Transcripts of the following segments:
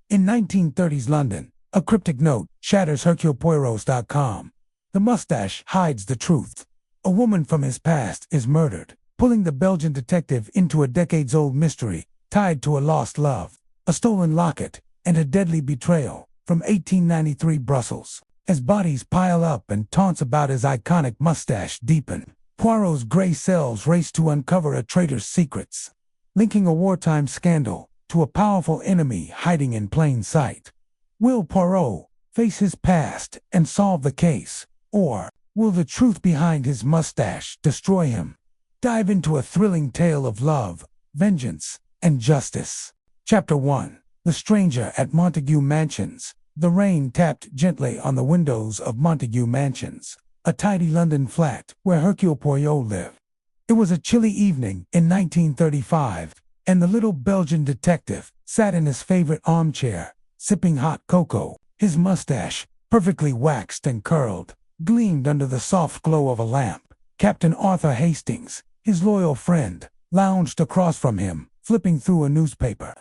In 1930s London, a cryptic note shatters HerculePoirot.com. The mustache hides the truth. A woman from his past is murdered, pulling the Belgian detective into a decades-old mystery tied to a lost love, a stolen locket, and a deadly betrayal from 1893 Brussels. As bodies pile up and taunts about his iconic mustache deepen, Poirot's gray cells race to uncover a traitor's secrets, linking a wartime scandal to a powerful enemy hiding in plain sight. Will Poirot face his past and solve the case, or will the truth behind his mustache destroy him? Dive into a thrilling tale of love, vengeance, and justice. Chapter 1. The Stranger at Montague Mansions. The rain tapped gently on the windows of Montague Mansions, a tidy London flat where Hercule Poirot lived. It was a chilly evening in 1935, and the little Belgian detective sat in his favorite armchair, sipping hot cocoa. His mustache, perfectly waxed and curled, gleamed under the soft glow of a lamp. Captain Arthur Hastings, his loyal friend, lounged across from him, flipping through a newspaper.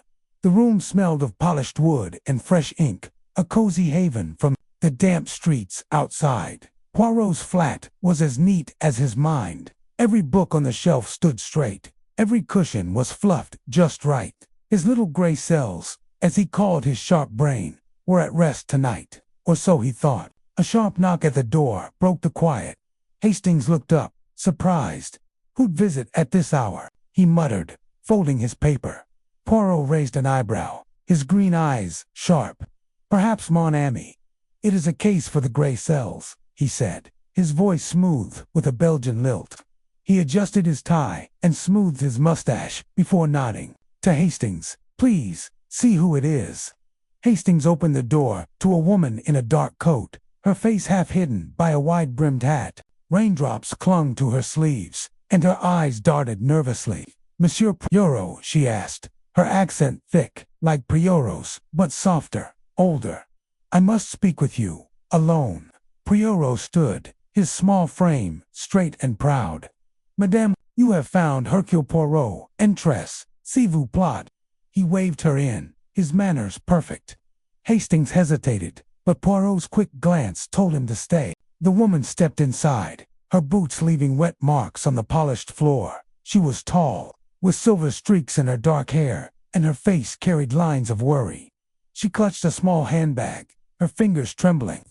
The room smelled of polished wood and fresh ink, a cozy haven from the damp streets outside. Poirot's flat was as neat as his mind. Every book on the shelf stood straight. Every cushion was fluffed just right. His little gray cells, as he called his sharp brain, were at rest tonight, or so he thought. A sharp knock at the door broke the quiet. Hastings looked up, surprised. "Who'd visit at this hour?" he muttered, folding his paper. Poirot raised an eyebrow, his green eyes sharp. "Perhaps mon ami. It is a case for the gray cells," he said, his voice smooth with a Belgian lilt. He adjusted his tie and smoothed his mustache before nodding to Hastings. "Please, see who it is." Hastings opened the door to a woman in a dark coat, her face half hidden by a wide-brimmed hat. Raindrops clung to her sleeves, and her eyes darted nervously. "Monsieur Poirot?" she asked, her accent thick, like Poirot's, but softer, older. "I must speak with you, alone." Poirot stood, his small frame straight and proud. "Madame, you have found Hercule Poirot. Entresse, s'il vous plaît." He waved her in, his manners perfect. Hastings hesitated, but Poirot's quick glance told him to stay. The woman stepped inside, her boots leaving wet marks on the polished floor. She was tall, with silver streaks in her dark hair, and her face carried lines of worry. She clutched a small handbag, her fingers trembling.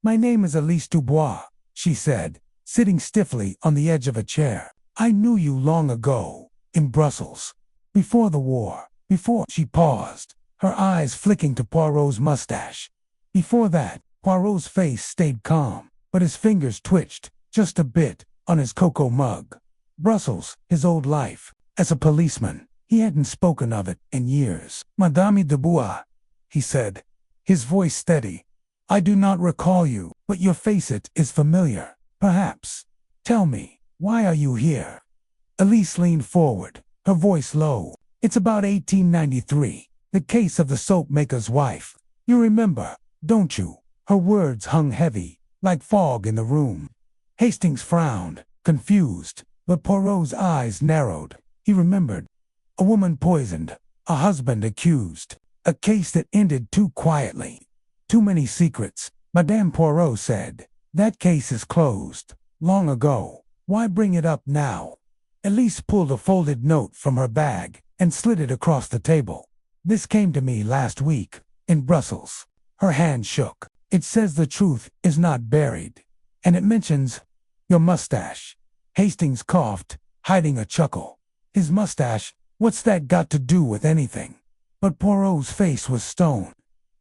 "My name is Elise Dubois," she said, sitting stiffly on the edge of a chair. "I knew you long ago, in Brussels. Before the war. Before—" She paused, her eyes flicking to Poirot's mustache. "Before that." Poirot's face stayed calm, but his fingers twitched, just a bit, on his cocoa mug. Brussels, his old life, as a policeman. He hadn't spoken of it in years. "Madame Dubois," he said, his voice steady. "I do not recall you, but your face is familiar. Perhaps. Tell me, why are you here?" Elise leaned forward, her voice low. "It's about 1893, the case of the soap maker's wife. You remember, don't you?" Her words hung heavy, like fog in the room. Hastings frowned, confused, but Poirot's eyes narrowed. He remembered. A woman poisoned, a husband accused, a case that ended too quietly. "Too many secrets," Madame Poirot said. "That case is closed, long ago. Why bring it up now?" Elise pulled a folded note from her bag and slid it across the table. "This came to me last week, in Brussels." Her hand shook. "It says the truth is not buried. And it mentions your mustache." Hastings coughed, hiding a chuckle. His mustache, what's that got to do with anything? But Poirot's face was stone.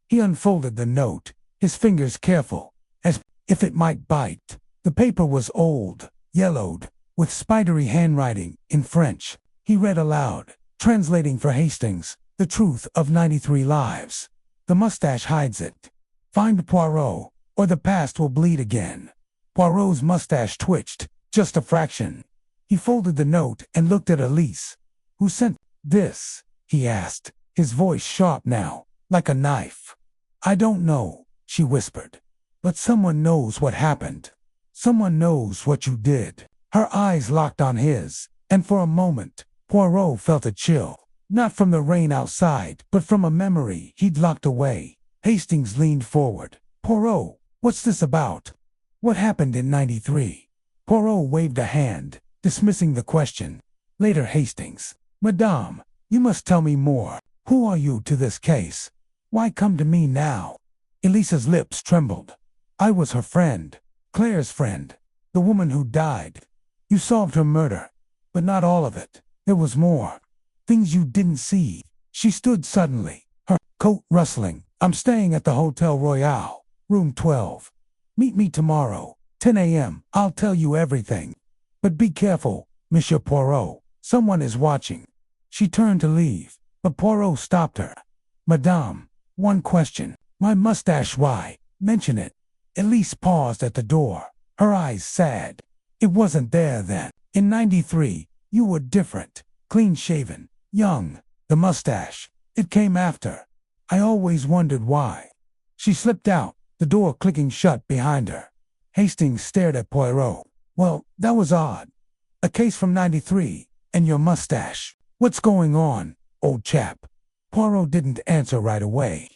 He unfolded the note, his fingers careful, as if it might bite. The paper was old, yellowed, with spidery handwriting in French. He read aloud, translating for Hastings, "The truth of 93 lives. The mustache hides it. Find Poirot, or the past will bleed again." Poirot's mustache twitched, just a fraction. He folded the note and looked at Elise. "Who sent this?" he asked, his voice sharp now, like a knife. "I don't know," she whispered. "But someone knows what happened. Someone knows what you did." Her eyes locked on his, and for a moment, Poirot felt a chill. Not from the rain outside, but from a memory he'd locked away. Hastings leaned forward. Poirot, what's this about? What happened in '93? Poirot waved a hand, dismissing the question. Later, Hastings. Madame, you must tell me more. Who are you to this case? Why come to me now? Elisa's lips trembled. I was her friend. Claire's friend. The woman who died. You solved her murder. But not all of it. There was more. Things you didn't see. She stood suddenly, her coat rustling. I'm staying at the Hotel Royal, room 12. Meet me tomorrow, 10 a.m. I'll tell you everything. But be careful, Monsieur Poirot. Someone is watching. She turned to leave, but Poirot stopped her. Madame, one question. My mustache, why? Mention it. Elise paused at the door, her eyes sad. It wasn't there then. In '93, you were different. Clean-shaven, young. The mustache. It came after. I always wondered why. She slipped out, the door clicking shut behind her. Hastings stared at Poirot. Well, that was odd. A case from '93, and your mustache. What's going on, old chap? Poirot didn't answer right away.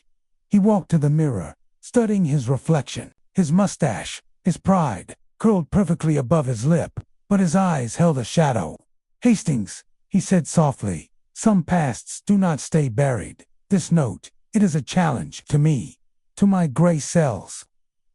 He walked to the mirror, studying his reflection. His mustache, his pride, curled perfectly above his lip, but his eyes held a shadow. Hastings, he said softly, some pasts do not stay buried. This note, it is a challenge to me, to my gray cells.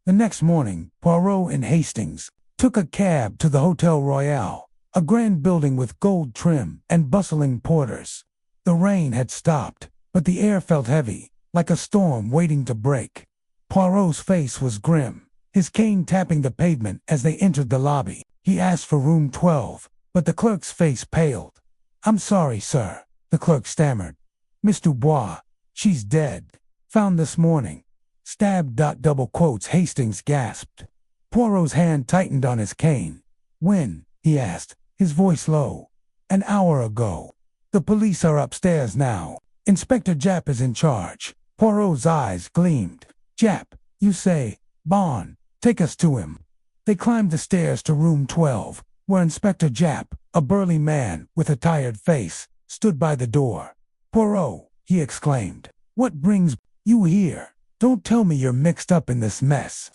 The next morning, Poirot and Hastings took a cab to the Hotel Royal, a grand building with gold trim and bustling porters. The rain had stopped, but the air felt heavy, like a storm waiting to break. Poirot's face was grim, his cane tapping the pavement as they entered the lobby. He asked for room 12, but the clerk's face paled. I'm sorry, sir, the clerk stammered. Miss Dubois, she's dead. Found this morning. Stabbed. Double quotes. Hastings gasped. Poirot's hand tightened on his cane. When? He asked, his voice low. An hour ago. The police are upstairs now. Inspector Japp is in charge. Poirot's eyes gleamed. Japp, you say? Bon, take us to him. They climbed the stairs to room 12, where Inspector Japp, a burly man with a tired face, stood by the door. Poirot, he exclaimed, what brings you here? Don't tell me you're mixed up in this mess.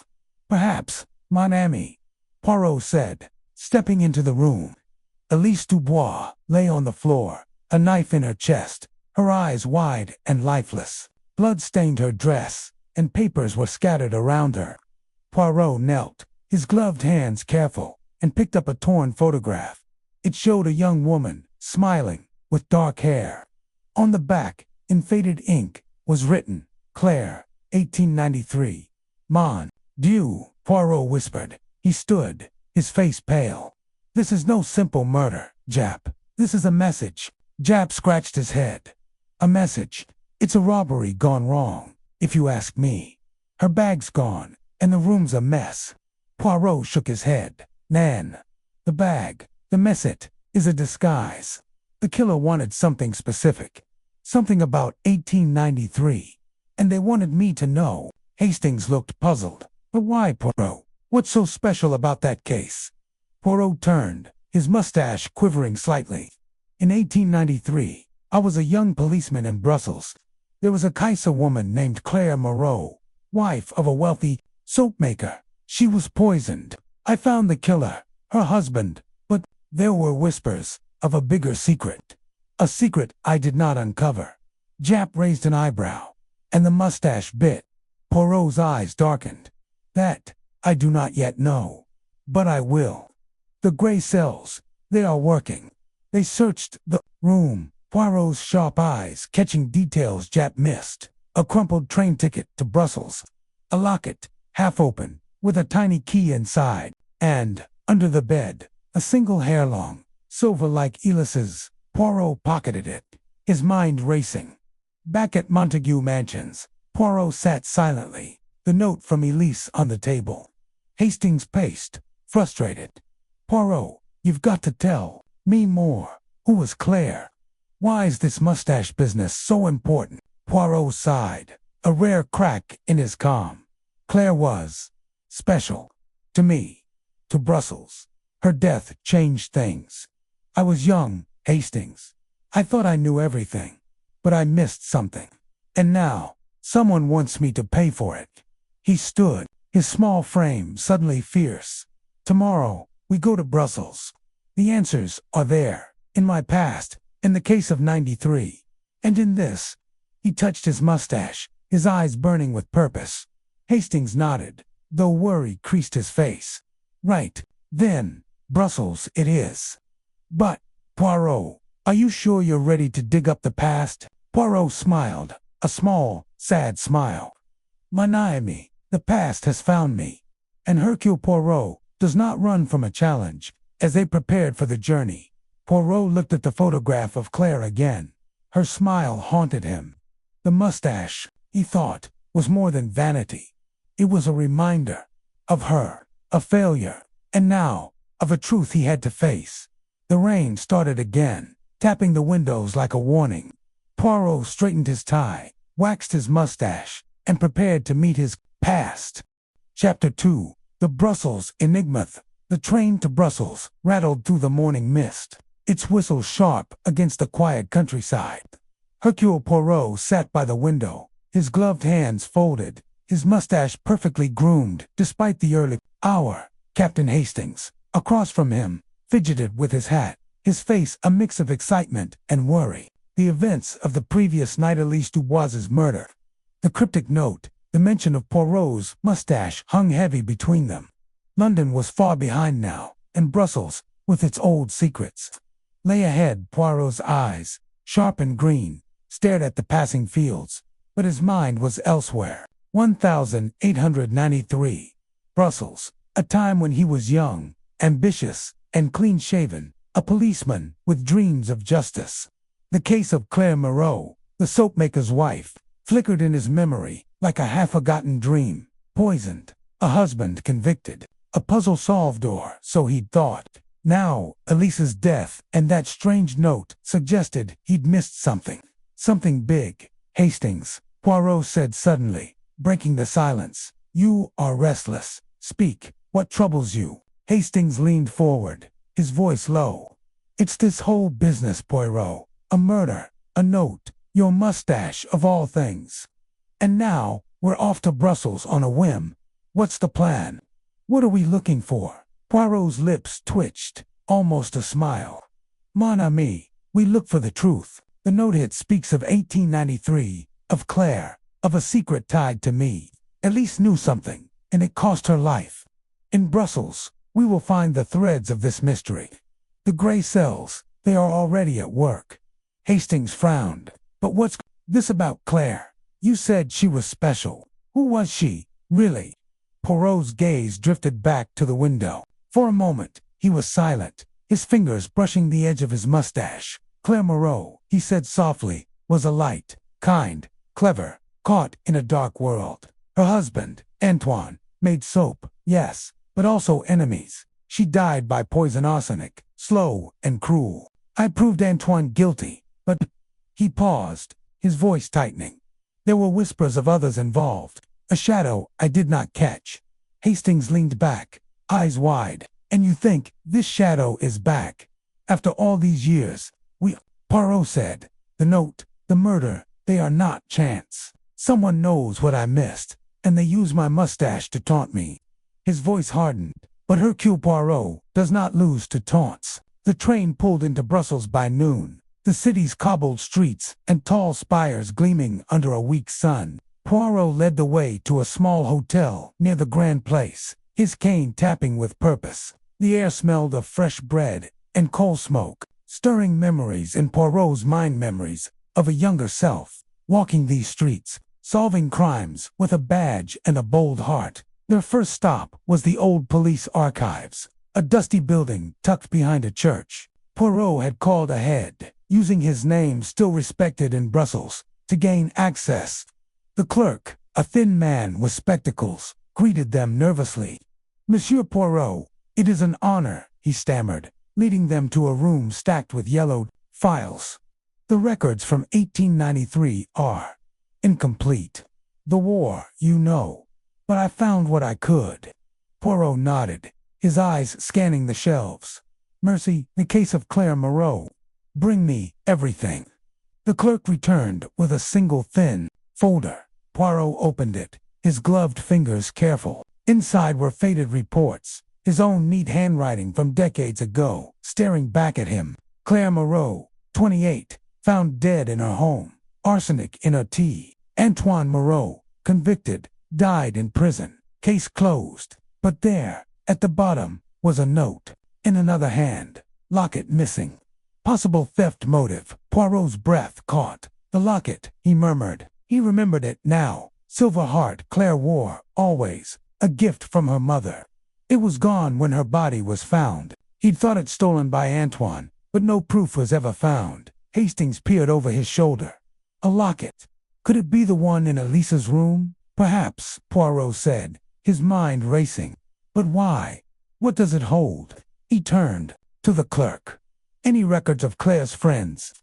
Perhaps, mon ami, Poirot said, stepping into the room. Elise Dubois lay on the floor, a knife in her chest, her eyes wide and lifeless. Blood stained her dress, and papers were scattered around her. Poirot knelt, his gloved hands careful, and picked up a torn photograph. It showed a young woman, smiling, with dark hair. On the back, in faded ink, was written, Claire, 1893. Mon Dieu, Poirot whispered. He stood, his face pale. This is no simple murder, Japp. This is a message. Japp scratched his head. A message. It's a robbery gone wrong, if you ask me. Her bag's gone, and the room's a mess. Poirot shook his head. Nan. The bag, the message, is a disguise. The killer wanted something specific. Something about 1893. And they wanted me to know. Hastings looked puzzled. But why, Poirot? What's so special about that case? Poirot turned, his mustache quivering slightly. In 1893, I was a young policeman in Brussels. There was a Kaiser woman named Claire Moreau, wife of a wealthy soap maker. She was poisoned. I found the killer, her husband, but there were whispers of a bigger secret. A secret I did not uncover. Japp raised an eyebrow, and the mustache bit. Poirot's eyes darkened. That I do not yet know, but I will. The gray cells, they are working. They searched the room, Poirot's sharp eyes catching details Japp missed. A crumpled train ticket to Brussels. A locket, half open, with a tiny key inside. And, under the bed, a single hair-long, silver-like Elise's. Poirot pocketed it, his mind racing. Back at Montague Mansions, Poirot sat silently, the note from Elise on the table. Hastings paced, frustrated. Poirot, you've got to tell me more. Who was Claire? Why is this mustache business so important? Poirot sighed, a rare crack in his calm. Claire was special. To me. To Brussels. Her death changed things. I was young, Hastings. I thought I knew everything. but I missed something. And now, someone wants me to pay for it." He stood, his small frame suddenly fierce. "Tomorrow, we go to Brussels. The answers are there, in my past, in the case of 93. And in this." He touched his mustache, his eyes burning with purpose. Hastings nodded, though worry creased his face. "Right, then, Brussels it is. But, Poirot, are you sure you're ready to dig up the past?" Poirot smiled, a small, sad smile. "Mon ami, the past has found me." And Hercule Poirot does not run from a challenge. As they prepared for the journey, Poirot looked at the photograph of Claire again. Her smile haunted him. The mustache, he thought, was more than vanity. It was a reminder of her, a failure, and now, of a truth he had to face. The rain started again, tapping the windows like a warning. Poirot straightened his tie, waxed his mustache, and prepared to meet his past. Chapter 2. The Brussels Enigma. The train to Brussels rattled through the morning mist, its whistle sharp against the quiet countryside. Hercule Poirot sat by the window, his gloved hands folded, his mustache perfectly groomed despite the early hour. Captain Hastings, across from him, fidgeted with his hat, his face a mix of excitement and worry. The events of the previous night, Elise Dubois's murder. The cryptic note, the mention of Poirot's mustache hung heavy between them. London was far behind now, and Brussels, with its old secrets, lay ahead. Poirot's eyes, sharp and green, stared at the passing fields, but his mind was elsewhere. 1893. Brussels, a time when he was young, ambitious, and clean-shaven, a policeman with dreams of justice. The case of Claire Moreau, the soapmaker's wife, flickered in his memory like a half-forgotten dream. Poisoned, a husband convicted, a puzzle solved, or so he'd thought. Now, Elise's death and that strange note suggested he'd missed something. Something big. "Hastings," Poirot said suddenly, breaking the silence. "You are restless. Speak. What troubles you?" Hastings leaned forward, his voice low. "It's this whole business, Poirot. A murder, a note, your mustache of all things. And now, we're off to Brussels on a whim. What's the plan? What are we looking for?" Poirot's lips twitched, almost a smile. "Mon ami, we look for the truth. The note hit speaks of 1893, of Claire, of a secret tied to me. Elise knew something, and it cost her life. In Brussels, we will find the threads of this mystery. The gray cells, they are already at work." Hastings frowned. "But what's this about Claire? You said she was special. Who was she, really?" Poirot's gaze drifted back to the window. For a moment, he was silent, his fingers brushing the edge of his mustache. "Claire Moreau," he said softly, "was a light, kind, clever, caught in a dark world. Her husband, Antoine, made soap, yes, but also enemies. She died by poison arsenic, slow and cruel. I proved Antoine guilty, but—" He paused, his voice tightening. "There were whispers of others involved, a shadow I did not catch." Hastings leaned back, eyes wide. "And you think this shadow is back? After all these years, Poirot said, "The note, the murder, they are not chance. Someone knows what I missed, and they use my mustache to taunt me." His voice hardened, but Hercule Poirot does not lose to taunts. The train pulled into Brussels by noon, the city's cobbled streets and tall spires gleaming under a weak sun. Poirot led the way to a small hotel near the Grand Place, his cane tapping with purpose. The air smelled of fresh bread and coal smoke, stirring memories in Poirot's mind, memories of a younger self, walking these streets, solving crimes with a badge and a bold heart. Their first stop was the old police archives, a dusty building tucked behind a church. Poirot had called ahead, using his name still respected in Brussels, to gain access. The clerk, a thin man with spectacles, greeted them nervously. "Monsieur Poirot, it is an honor," he stammered, leading them to a room stacked with yellowed files. "The records from 1893 are incomplete. The war, you know. But I found what I could." Poirot nodded, his eyes scanning the shelves. "Merci, the case of Claire Moreau. Bring me everything." The clerk returned with a single thin folder. Poirot opened it, his gloved fingers careful. Inside were faded reports, his own neat handwriting from decades ago, staring back at him. Claire Moreau, 28, found dead in her home. Arsenic in her tea. Antoine Moreau, convicted, died in prison. Case closed. But there, at the bottom, was a note. In another hand, locket missing. Possible theft motive. Poirot's breath caught. The locket, he murmured. He remembered it now. Silver heart Claire wore, always. A gift from her mother. It was gone when her body was found. He'd thought it stolen by Antoine, but no proof was ever found. Hastings peered over his shoulder. A locket. Could it be the one in Elisa's room? Perhaps, Poirot said, his mind racing. But why? What does it hold? He turned to the clerk. Any records of Claire's friends?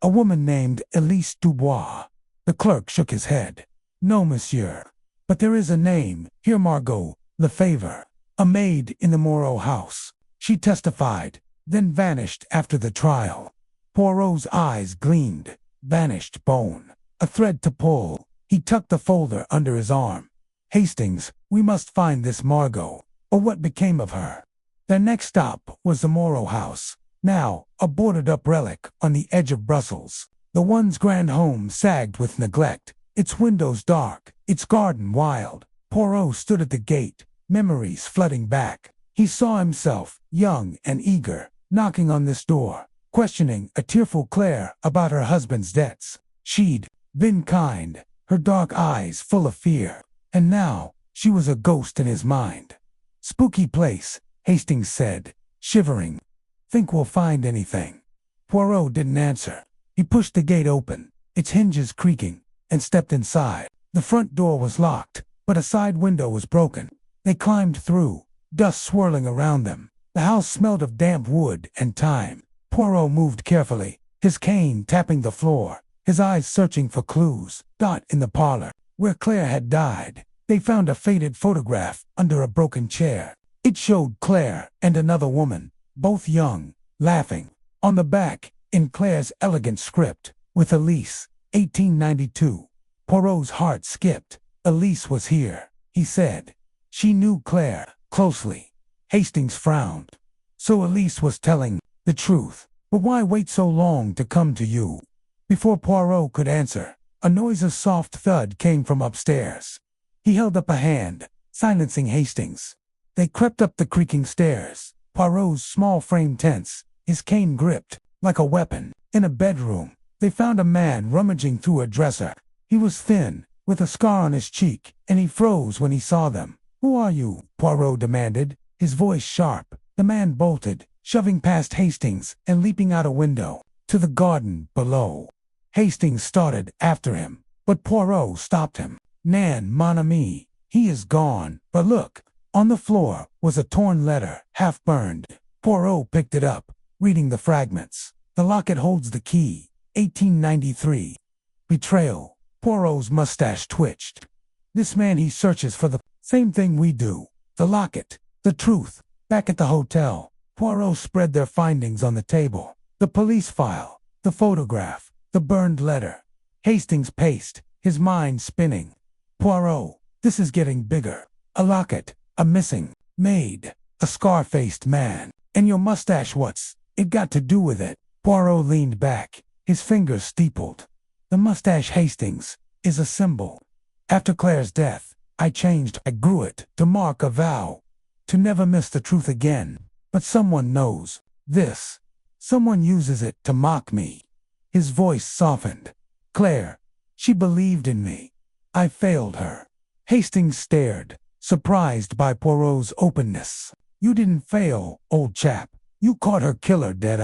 A woman named Elise Dubois. The clerk shook his head. No, monsieur. But there is a name, here Margot Lefevre, a maid in the Moreau house. She testified, then vanished after the trial. Poirot's eyes gleamed. Vanished bone. A thread to pull. He tucked the folder under his arm. Hastings, we must find this Margot, or what became of her. Their next stop was the Moreau house, now a boarded-up relic on the edge of Brussels. The one's grand home sagged with neglect, its windows dark, its garden wild. Poirot stood at the gate, memories flooding back. He saw himself, young and eager, knocking on this door, questioning a tearful Claire about her husband's debts. She'd been kind, her dark eyes full of fear, and now she was a ghost in his mind. Spooky place, Hastings said, shivering. Think we'll find anything? Poirot didn't answer. He pushed the gate open, its hinges creaking, and stepped inside. The front door was locked, but a side window was broken. They climbed through, dust swirling around them. The house smelled of damp wood and thyme. Poirot moved carefully, his cane tapping the floor, his eyes searching for clues. In the parlor, where Claire had died, they found a faded photograph under a broken chair. It showed Claire and another woman, both young, laughing. On the back, in Claire's elegant script, with Elise, 1892. Poirot's heart skipped. Elise was here, he said. She knew Claire closely. Hastings frowned. So Elise was telling the truth. But why wait so long to come to you? Before Poirot could answer, a noiseless soft thud came from upstairs. He held up a hand, silencing Hastings. They crept up the creaking stairs, Poirot's small frame tense, his cane gripped, like a weapon. In a bedroom, they found a man rummaging through a dresser. He was thin, with a scar on his cheek, and he froze when he saw them. Who are you? Poirot demanded, his voice sharp. The man bolted, shoving past Hastings and leaping out a window, to the garden below. Hastings started after him, but Poirot stopped him. Nan, mon ami, he is gone. But look, on the floor was a torn letter, half burned. Poirot picked it up, reading the fragments. The locket holds the key, 1893. Betrayal. Poirot's mustache twitched. This man he searches for the same thing we do. The locket, the truth. Back at the hotel, Poirot spread their findings on the table. The police file, the photograph, the burned letter. Hastings paced, his mind spinning. Poirot, this is getting bigger. A locket, a missing maid, a scar-faced man. And your mustache, what's it got to do with it? Poirot leaned back, his fingers steepled. The mustache, Hastings, is a symbol. After Claire's death, I grew it to mark a vow, to never miss the truth again. But someone knows this. Someone uses it to mock me. His voice softened. Claire, she believed in me. I failed her. Hastings stared, surprised by Poirot's openness. You didn't fail, old chap. You caught her killer, did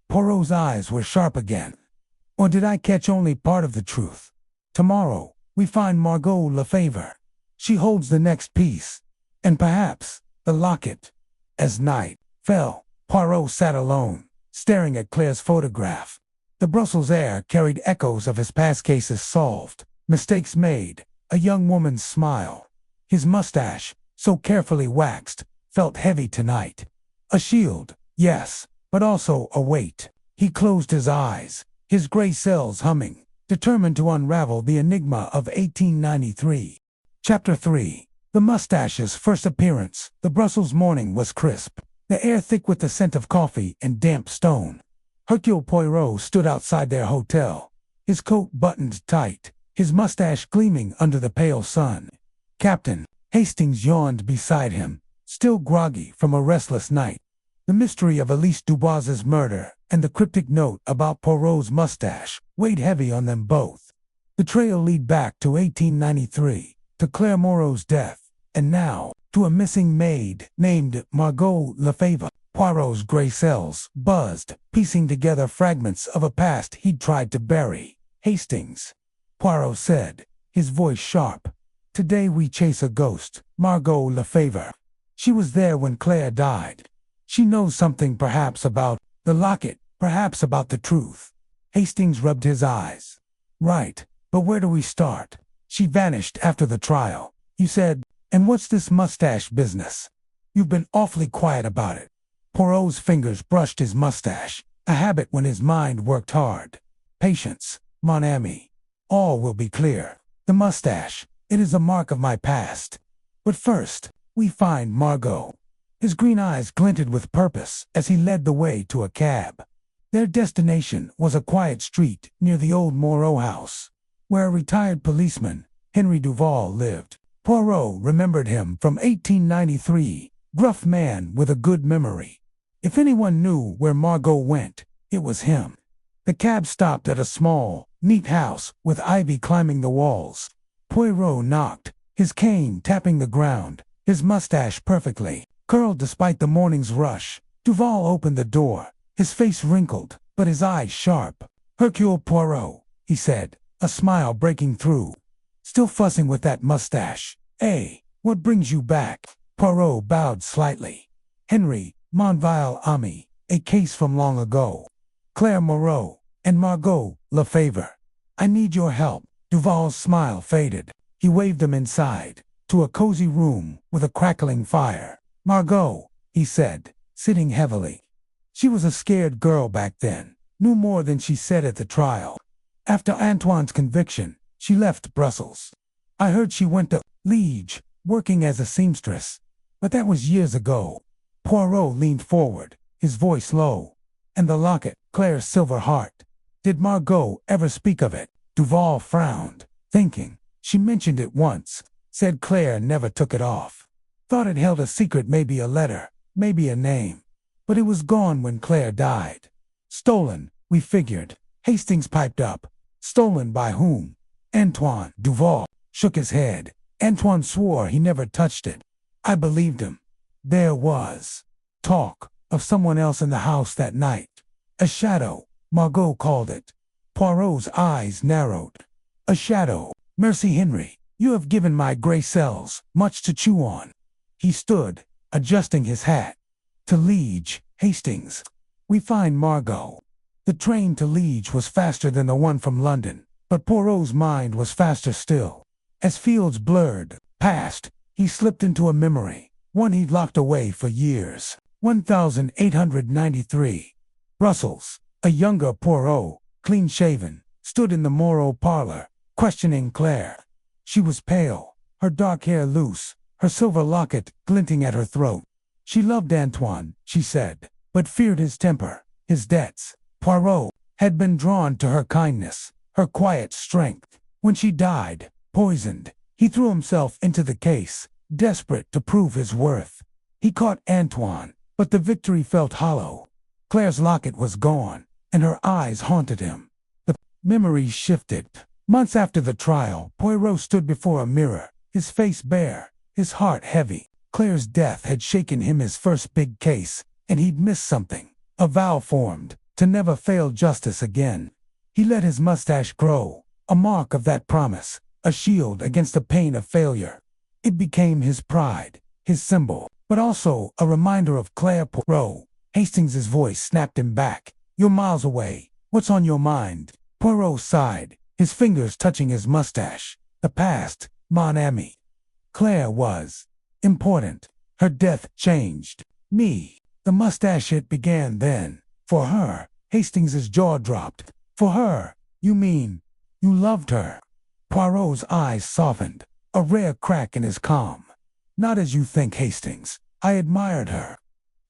Poirot's eyes were sharp again. Or did I catch only part of the truth? Tomorrow, we find Margot Lefevre. She holds the next piece. And perhaps, the locket. As night fell, Poirot sat alone, staring at Claire's photograph. The Brussels air carried echoes of his past cases solved, mistakes made, a young woman's smile. His mustache, so carefully waxed, felt heavy tonight. A shield, yes, but also a weight. He closed his eyes, his gray cells humming, determined to unravel the enigma of 1893. Chapter 3. The Mustache's first appearance. The Brussels morning was crisp, the air thick with the scent of coffee and damp stone. Hercule Poirot stood outside their hotel, his coat buttoned tight, his mustache gleaming under the pale sun. Captain Hastings yawned beside him, still groggy from a restless night. The mystery of Elise Dubois's murder and the cryptic note about Poirot's mustache weighed heavy on them both. The trail led back to 1893, to Claire Moreau's death, and now to a missing maid named Margot Lefebvre. Poirot's gray cells buzzed, piecing together fragments of a past he'd tried to bury. Hastings, Poirot said, his voice sharp. Today we chase a ghost, Margot Lefebvre. She was there when Claire died. She knows something, perhaps about the locket, perhaps about the truth. Hastings rubbed his eyes. Right, but where do we start? She vanished after the trial, you said, and what's this mustache business? You've been awfully quiet about it. Poirot's fingers brushed his mustache, a habit when his mind worked hard. Patience, mon ami. All will be clear. The mustache, it is a mark of my past. But first, we find Margot. His green eyes glinted with purpose as he led the way to a cab. Their destination was a quiet street near the old Moreau house, where a retired policeman, Henry Duval, lived. Poirot remembered him from 1893, gruff man with a good memory. If anyone knew where Margot went, it was him. The cab stopped at a small, neat house with ivy climbing the walls. Poirot knocked, his cane tapping the ground, his mustache perfectly curled despite the morning's rush. Duval opened the door, his face wrinkled, but his eyes sharp. Hercule Poirot, he said, a smile breaking through. Still fussing with that mustache, eh? What brings you back? Poirot bowed slightly. Henry, mon vieil ami, a case from long ago. Claire Moreau, and Margot Lefebvre. I need your help. Duval's smile faded. He waved them inside, to a cozy room with a crackling fire. Margot, he said, sitting heavily. She was a scared girl back then, knew more than she said at the trial. After Antoine's conviction, she left Brussels. I heard she went to Liege, working as a seamstress. But that was years ago. Poirot leaned forward, his voice low. And the locket, Claire's silver heart. Did Margot ever speak of it? Duval frowned, thinking. She mentioned it once, said Claire never took it off. Thought it held a secret, maybe a letter, maybe a name. But it was gone when Claire died. Stolen, we figured. Hastings piped up. Stolen by whom? Antoine. Duval shook his head. Antoine swore he never touched it. I believed him. There was talk of someone else in the house that night. A shadow, Margot called it. Poirot's eyes narrowed. A shadow. Mercy, Henry, you have given my gray cells much to chew on. He stood, adjusting his hat. To Liege, Hastings. We find Margot. The train to Liege was faster than the one from London, but Poirot's mind was faster still. As fields blurred past, he slipped into a memory, one he'd locked away for years. 1893. Brussels. A younger Poirot, clean-shaven, stood in the Moreau parlor, questioning Claire. She was pale, her dark hair loose, her silver locket glinting at her throat. She loved Antoine, she said, but feared his temper, his debts. Poirot had been drawn to her kindness, her quiet strength. When she died, poisoned, he threw himself into the case, desperate to prove his worth. He caught Antoine, but the victory felt hollow. Claire's locket was gone, and her eyes haunted him. The memories shifted. Months after the trial, Poirot stood before a mirror, his face bare, his heart heavy. Claire's death had shaken him, his first big case, and he'd missed something. A vow formed to never fail justice again. He let his mustache grow, a mark of that promise, a shield against the pain of failure. It became his pride, his symbol, but also a reminder of Claire Poirot. Hastings's voice snapped him back. You're miles away. What's on your mind? Poirot sighed, his fingers touching his mustache. The past, mon ami. Claire was important. Her death changed me. The mustache, it began then. For her. Hastings's jaw dropped. For her, you mean, you loved her? Poirot's eyes softened, a rare crack in his calm. Not as you think, Hastings. I admired her.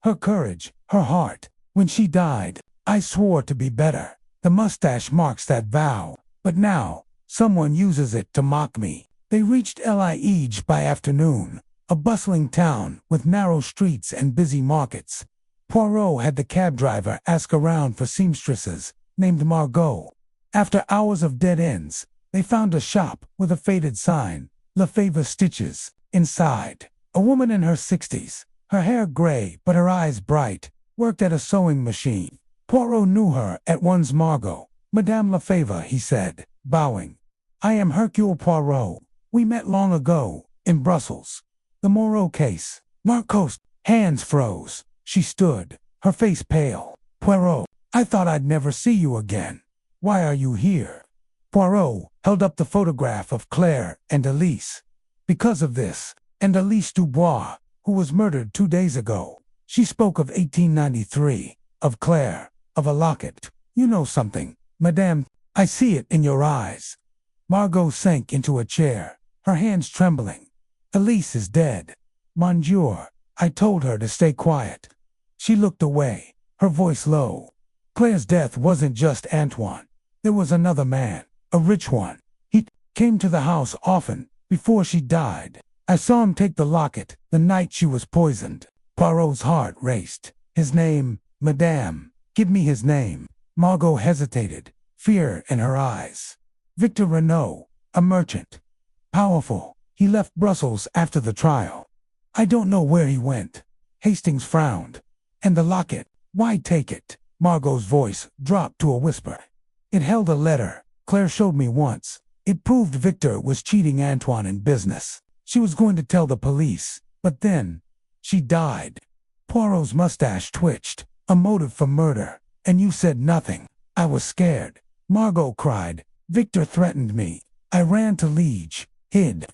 Her courage, her heart. When she died, I swore to be better. The mustache marks that vow. But now, someone uses it to mock me. They reached Liege by afternoon, a bustling town with narrow streets and busy markets. Poirot had the cab driver ask around for seamstresses named Margot. After hours of dead ends, they found a shop with a faded sign, La Favor Stitches. Inside, a woman in her 60s, her hair gray but her eyes bright, worked at a sewing machine. Poirot knew her at once. Margot. Madame Lefevre, he said, bowing. I am Hercule Poirot. We met long ago, in Brussels. The Moreau case. Margot's hands froze. She stood, her face pale. Poirot, I thought I'd never see you again. Why are you here? Poirot held up the photograph of Claire and Elise. Because of this, and Elise Dubois, who was murdered 2 days ago. She spoke of 1893, of Claire, of a locket. You know something, Madame, I see it in your eyes. Margot sank into a chair, her hands trembling. Elise is dead. Monsieur, I told her to stay quiet. She looked away, her voice low. Claire's death wasn't just Antoine. There was another man, a rich one. He came to the house often, before she died. I saw him take the locket the night she was poisoned. Poirot's heart raced. His name, Madame. Give me his name. Margot hesitated, fear in her eyes. Victor Renault, a merchant. Powerful. He left Brussels after the trial. I don't know where he went. Hastings frowned. And the locket, why take it? Margot's voice dropped to a whisper. It held a letter. Claire showed me once. It proved Victor was cheating Antoine in business. She was going to tell the police, but then, she died. Poirot's mustache twitched. A motive for murder. And you said nothing. I was scared. Margot cried. Victor threatened me. I ran to Liege, hid.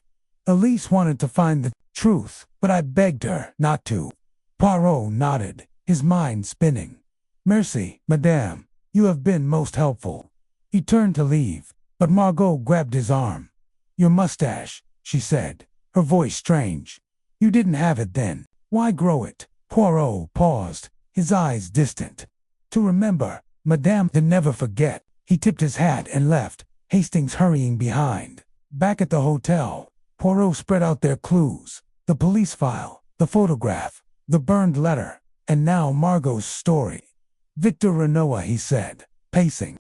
Elise wanted to find the truth, but I begged her not to. Poirot nodded, his mind spinning. Merci, Madame. You have been most helpful. He turned to leave, but Margot grabbed his arm. Your mustache, she said, her voice strange. You didn't have it then. Why grow it? Poirot paused, his eyes distant. To remember, Madame, to never forget. He tipped his hat and left, Hastings hurrying behind. Back at the hotel, Poirot spread out their clues. The police file, the photograph, the burned letter, and now Margot's story. Victor Renault, he said, pacing.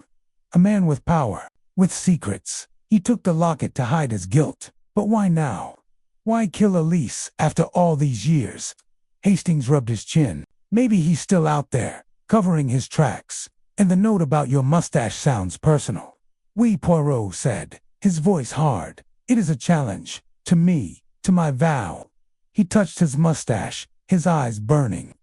A man with power, with secrets. He took the locket to hide his guilt. But why now? Why kill Elise after all these years? Hastings rubbed his chin. Maybe he's still out there, covering his tracks. And the note about your mustache sounds personal. Oui, Poirot said, his voice hard. It is a challenge, to me, to my vow. He touched his mustache, his eyes burning.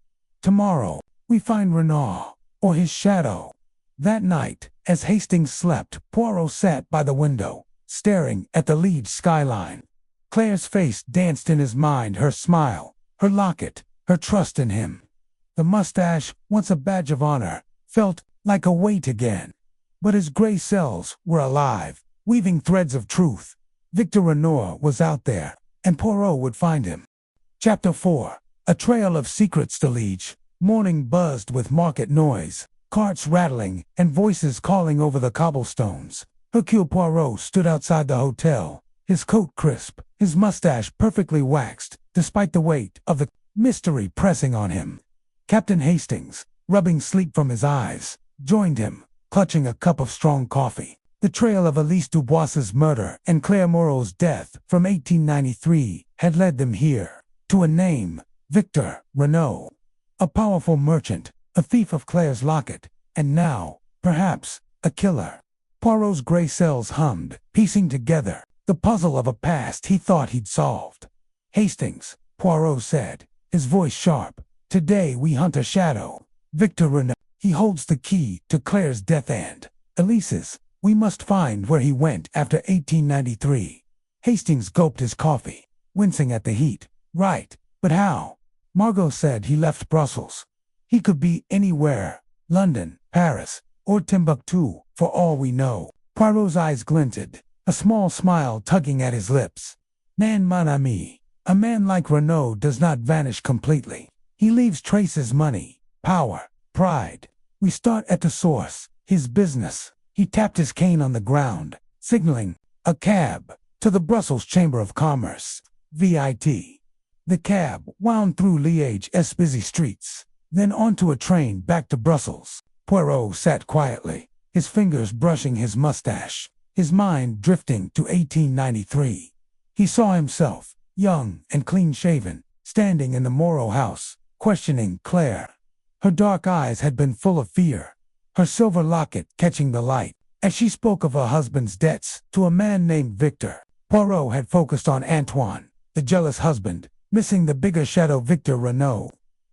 Tomorrow, we find Renaud, or his shadow. That night, as Hastings slept, Poirot sat by the window, staring at the Liege skyline. Claire's face danced in his mind, her smile, her locket, her trust in him. The mustache, once a badge of honor, felt like a weight again. But his gray cells were alive, weaving threads of truth. Victor Renaud was out there, and Poirot would find him. Chapter 4. A trail of secrets to Liege. Morning buzzed with market noise, carts rattling, and voices calling over the cobblestones. Hercule Poirot stood outside the hotel, his coat crisp, his mustache perfectly waxed, despite the weight of the mystery pressing on him. Captain Hastings, rubbing sleep from his eyes, joined him, clutching a cup of strong coffee. The trail of Elise Dubois's murder and Claire Moreau's death from 1893 had led them here, to a name, Victor Renaud. A powerful merchant, a thief of Claire's locket, and now, perhaps, a killer. Poirot's gray cells hummed, piecing together the puzzle of a past he thought he'd solved. Hastings, Poirot said, his voice sharp, today we hunt a shadow. Victor Renaud. He holds the key to Claire's death and Elise's. We must find where he went after 1893. Hastings gulped his coffee, wincing at the heat. Right, but how? Margot said he left Brussels. He could be anywhere. London, Paris, or Timbuktu, for all we know. Poirot's eyes glinted, a small smile tugging at his lips. Nan mon ami, a man like Renaud does not vanish completely. He leaves traces: money, power, pride. We start at the source, his business. He tapped his cane on the ground, signaling a cab to the Brussels Chamber of Commerce, VIT. The cab wound through Liège's busy streets, then onto a train back to Brussels. Poirot sat quietly, his fingers brushing his mustache, his mind drifting to 1893. He saw himself, young and clean-shaven, standing in the Moreau house, questioning Claire. Her dark eyes had been full of fear, her silver locket catching the light, as she spoke of her husband's debts to a man named Victor. Poirot had focused on Antoine, the jealous husband, missing the bigger shadow, Victor Renaud.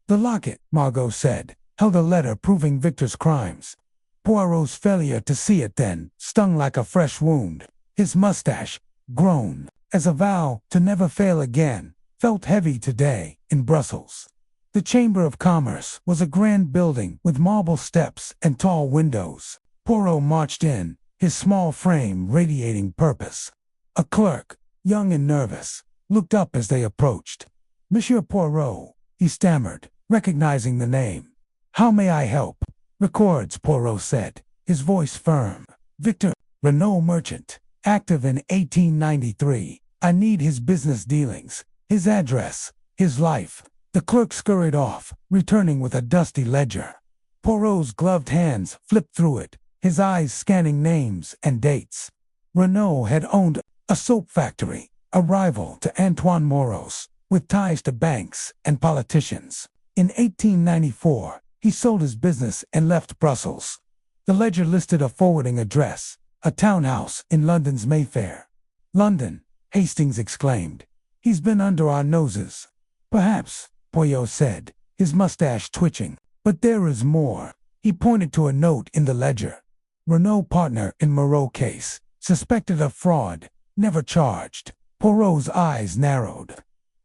The locket, Margot said, held a letter proving Victor's crimes. Poirot's failure to see it then stung like a fresh wound. His mustache, grown as a vow to never fail again, felt heavy today in Brussels. The Chamber of Commerce was a grand building with marble steps and tall windows. Poirot marched in, his small frame radiating purpose. A clerk, young and nervous, looked up as they approached. "Monsieur Poirot," he stammered, recognizing the name. "How may I help?" "Records," Poirot said, his voice firm. "Victor Renaud, merchant, active in 1893. I need his business dealings, his address, his life." The clerk scurried off, returning with a dusty ledger. Poirot's gloved hands flipped through it, his eyes scanning names and dates. Renaud had owned a soap factory, a rival to Antoine Moreau's, with ties to banks and politicians. In 1894, he sold his business and left Brussels. The ledger listed a forwarding address, a townhouse in London's Mayfair. "London," Hastings exclaimed. "He's been under our noses." "Perhaps," Poirot said, his mustache twitching. "But there is more." He pointed to a note in the ledger. "Renaud, partner in Moreau case, suspected of fraud, never charged." Poirot's eyes narrowed.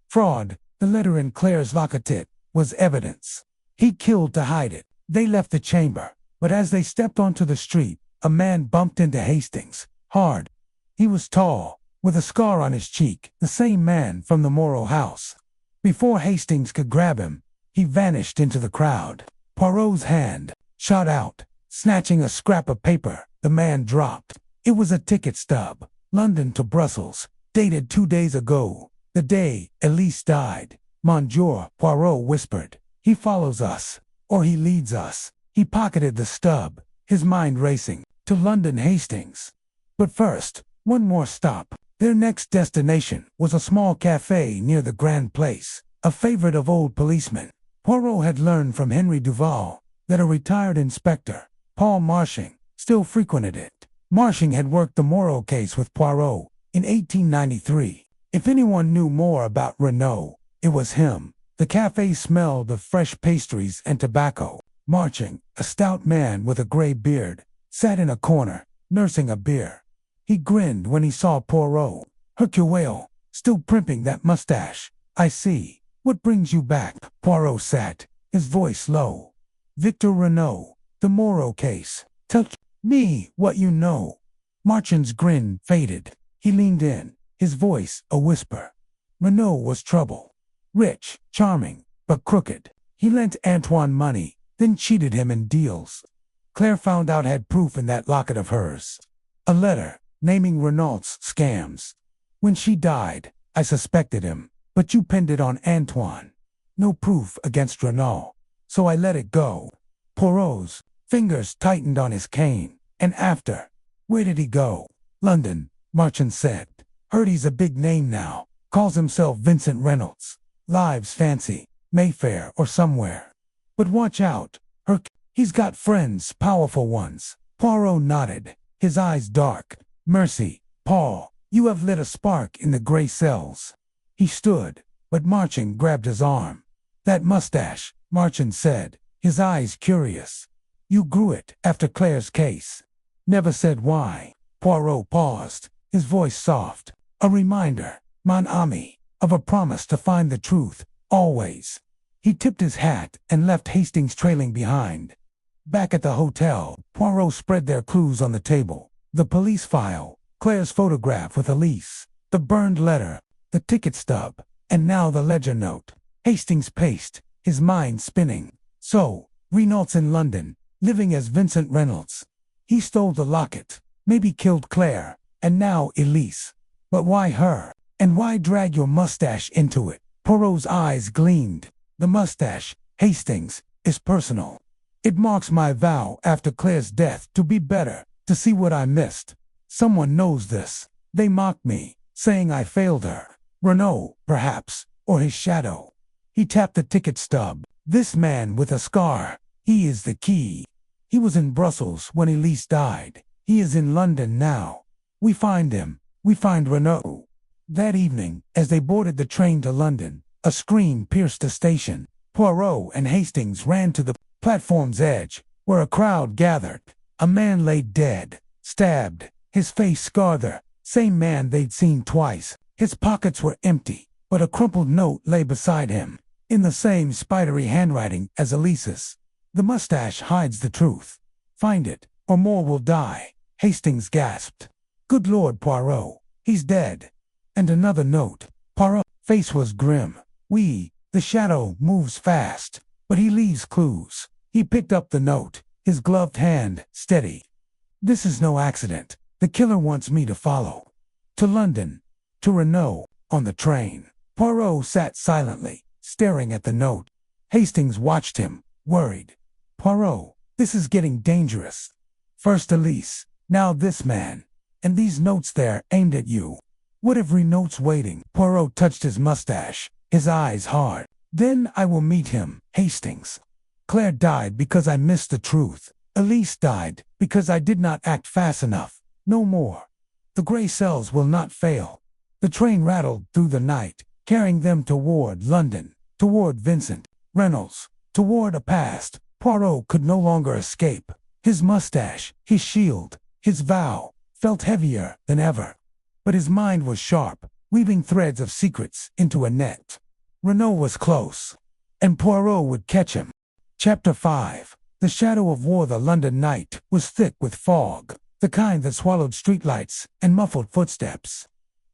Fraud, the letter in Claire's locket, was evidence. He killed to hide it. They left the chamber, but as they stepped onto the street, a man bumped into Hastings, hard. He was tall, with a scar on his cheek, the same man from the Moreau house. Before Hastings could grab him, he vanished into the crowd. Poirot's hand shot out, snatching a scrap of paper. The man dropped. It was a ticket stub, London to Brussels, dated 2 days ago, the day Elise died. "Monsieur," Poirot whispered, "he follows us, or he leads us." He pocketed the stub, his mind racing, to London Hastings. But first, one more stop. Their next destination was a small cafe near the Grand Place, a favorite of old policemen. Poirot had learned from Henry Duval that a retired inspector, Paul Marching, still frequented it. Marching had worked the Moreau case with Poirot in 1893. If anyone knew more about Renaud, it was him. The cafe smelled of fresh pastries and tobacco. Marching, a stout man with a gray beard, sat in a corner, nursing a beer. He grinned when he saw Poirot. "Hercule, still primping that mustache. I see. What brings you back?" Poirot sat, his voice low. "Victor Renaud, the Moreau case. Tell me what you know." Marching's grin faded. He leaned in, his voice a whisper. Renaud was trouble. Rich, charming, but crooked. He lent Antoine money, then cheated him in deals. Claire found out had proof in that locket of hers. A letter naming Renaud's scams. When she died, I suspected him, but you pinned it on Antoine. No proof against Renaud, so I let it go. Poirot's fingers tightened on his cane. "And after, where did he go?" "London," Marchand said. "Heard he's a big name now. Calls himself Vincent Reynolds. Lives fancy, Mayfair or somewhere. But watch out, he's got friends, powerful ones." Poirot nodded, his eyes dark. "Mercy, Paul, you have lit a spark in the gray cells." He stood, but Marchand grabbed his arm. "That mustache," Marchand said, his eyes curious. "You grew it after Claire's case." "Never said why." Poirot paused, his voice soft. "A reminder, mon ami, of a promise to find the truth, always." He tipped his hat and left Hastings trailing behind. Back at the hotel, Poirot spread their clues on the table. The police file, Claire's photograph with Elise, the burned letter, the ticket stub, and now the ledger note. Hastings paced, his mind spinning. So, Renault's in London, living as Vincent Reynolds. He stole the locket, maybe killed Claire, and now Elise. But why her? And why drag your mustache into it? Poirot's eyes gleamed. The mustache, Hastings, is personal. It marks my vow after Claire's death to be better, to see what I missed. Someone knows this. They mock me, saying I failed her. Renault, perhaps, or his shadow. He tapped the ticket stub. This man with a scar, he is the key. He was in Brussels when Elise died. He is in London now. We find him. We find Renault. That evening, as they boarded the train to London, a scream pierced the station. Poirot and Hastings ran to the platform's edge, where a crowd gathered. A man lay dead, stabbed, his face scarred. The same man they'd seen twice. His pockets were empty, but a crumpled note lay beside him, in the same spidery handwriting as Elise's. The mustache hides the truth. Find it, or more will die, Hastings gasped. Good Lord, Poirot, he's dead. And another note. Poirot's face was grim. The shadow moves fast, but he leaves clues. He picked up the note, his gloved hand steady. This is no accident. The killer wants me to follow. To London. To Renault, on the train. Poirot sat silently, staring at the note. Hastings watched him, worried. Poirot, this is getting dangerous. First Elise, now this man. And these notes there aimed at you. What if Renault's waiting? Poirot touched his mustache, his eyes hard. Then I will meet him, Hastings. Claire died because I missed the truth. Elise died because I did not act fast enough. No more. The gray cells will not fail. The train rattled through the night, carrying them toward London, toward Vincent Reynolds, toward a past Poirot could no longer escape. His mustache, his shield, his vow, felt heavier than ever. But his mind was sharp, weaving threads of secrets into a net. Renault was close, and Poirot would catch him. Chapter 5. The shadow of war. The London night was thick with fog, the kind that swallowed streetlights and muffled footsteps.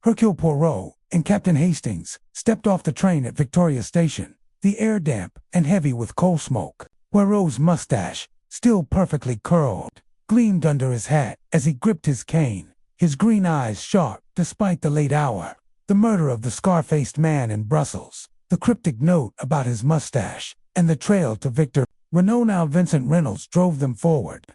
Hercule Poirot and Captain Hastings stepped off the train at Victoria Station, the air damp and heavy with coal smoke. Poirot's mustache, still perfectly curled, gleamed under his hat as he gripped his cane, his green eyes sharp despite the late hour. The murder of the scar-faced man in Brussels, the cryptic note about his mustache, and the trail to Victor Renault. Now Vincent Reynolds drove them forward.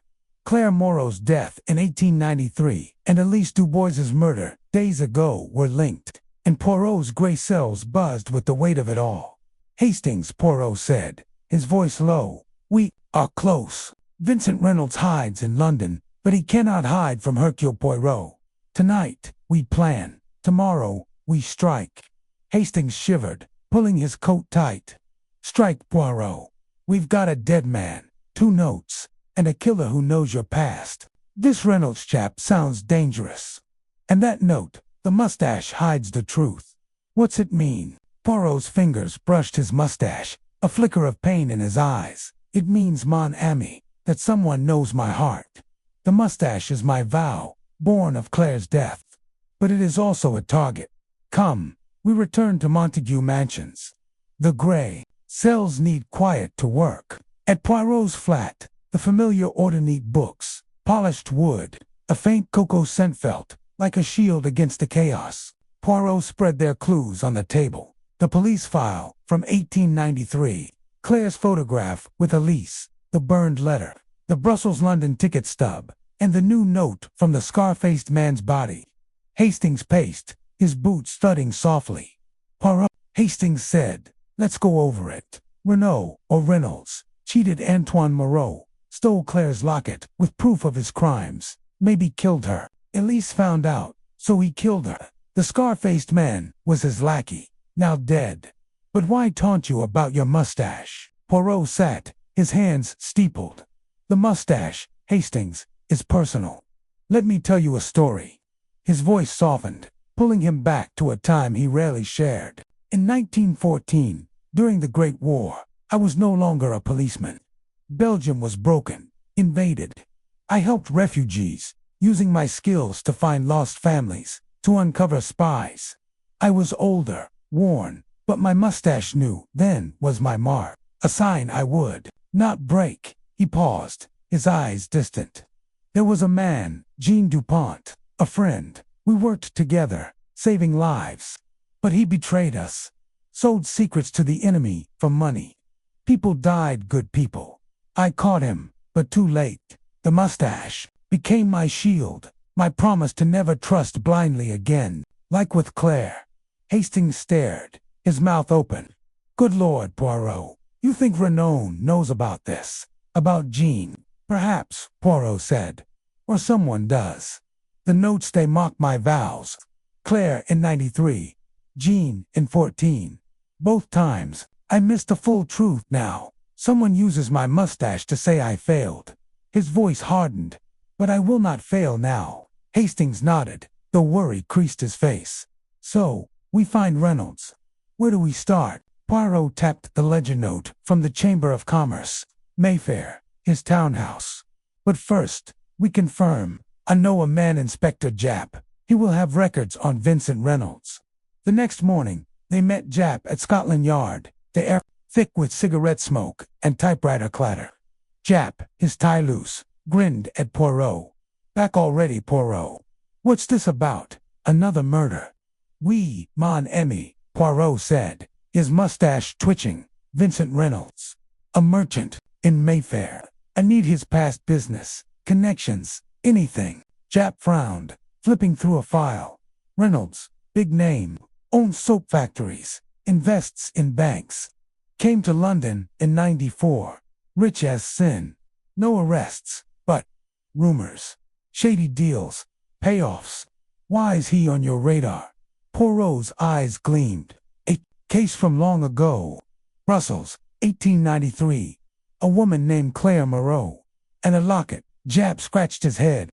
Claire Moreau's death in 1893 and Elise Dubois's murder days ago were linked, and Poirot's gray cells buzzed with the weight of it all. Hastings, Poirot said, his voice low, we are close. Vincent Reynolds hides in London, but he cannot hide from Hercule Poirot. Tonight, we plan. Tomorrow, we strike. Hastings shivered, pulling his coat tight. Strike, Poirot. We've got a dead man, 2 notes, and a killer who knows your past. This Reynolds chap sounds dangerous. And that note, the mustache hides the truth. What's it mean? Poirot's fingers brushed his mustache, a flicker of pain in his eyes. It means, mon ami, that someone knows my heart. The mustache is my vow, born of Claire's death. But it is also a target. Come, we return to Montague Mansions. The gray cells need quiet to work. At Poirot's flat, the familiar order-neat books, polished wood, a faint cocoa scent felt like a shield against the chaos. Poirot spread their clues on the table. The police file from 1893, Claire's photograph with Elise, the burned letter, the Brussels-London ticket stub, and the new note from the scar-faced man's body. Hastings paced, his boots thudding softly. Poirot, Hastings said, let's go over it. Renault, or Reynolds, cheated Antoine Moreau, stole Claire's locket with proof of his crimes, maybe killed her. Elise found out, so he killed her. The scar-faced man was his lackey, now dead. But why taunt you about your mustache? Poirot sat, his hands steepled. The mustache, Hastings, is personal. Let me tell you a story. His voice softened, pulling him back to a time he rarely shared. In 1914, during the Great War, I was no longer a policeman. Belgium was broken, invaded. I helped refugees, using my skills to find lost families, to uncover spies. I was older, worn, but my mustache knew then was my mark, a sign I would not break. He paused, his eyes distant. There was a man, Jean Dupont, a friend. We worked together, saving lives. But he betrayed us, sold secrets to the enemy for money. People died, good people. I caught him, but too late. The mustache became my shield, my promise to never trust blindly again, like with Claire. Hastings stared, his mouth open. Good Lord, Poirot, you think Renaud knows about this? About Jean? Perhaps, Poirot said. Or someone does. The notes, they mock my vows. Claire in 93, Jean in 14. Both times, I missed the full truth now. Someone uses my mustache to say I failed. His voice hardened. But I will not fail now. Hastings nodded, though worry creased his face. So, we find Reynolds. Where do we start? Poirot tapped the ledger note from the Chamber of Commerce. Mayfair, his townhouse. But first, we confirm. I know a man, Inspector Japp. He will have records on Vincent Reynolds. The next morning, they met Japp at Scotland Yard, the air thick with cigarette smoke and typewriter clatter. Japp, his tie loose, grinned at Poirot. Back already, Poirot. What's this about? Another murder? Oui, mon ami, Poirot said, his mustache twitching. Vincent Reynolds. A merchant, in Mayfair. I need his past business, connections, anything. Japp frowned, flipping through a file. Reynolds, big name, owns soap factories, invests in banks. Came to London in 94. Rich as sin. No arrests, but rumors. Shady deals, payoffs. Why is he on your radar? Poirot's eyes gleamed. A case from long ago. Brussels, 1893. A woman named Claire Moreau. And a locket. Japp scratched his head.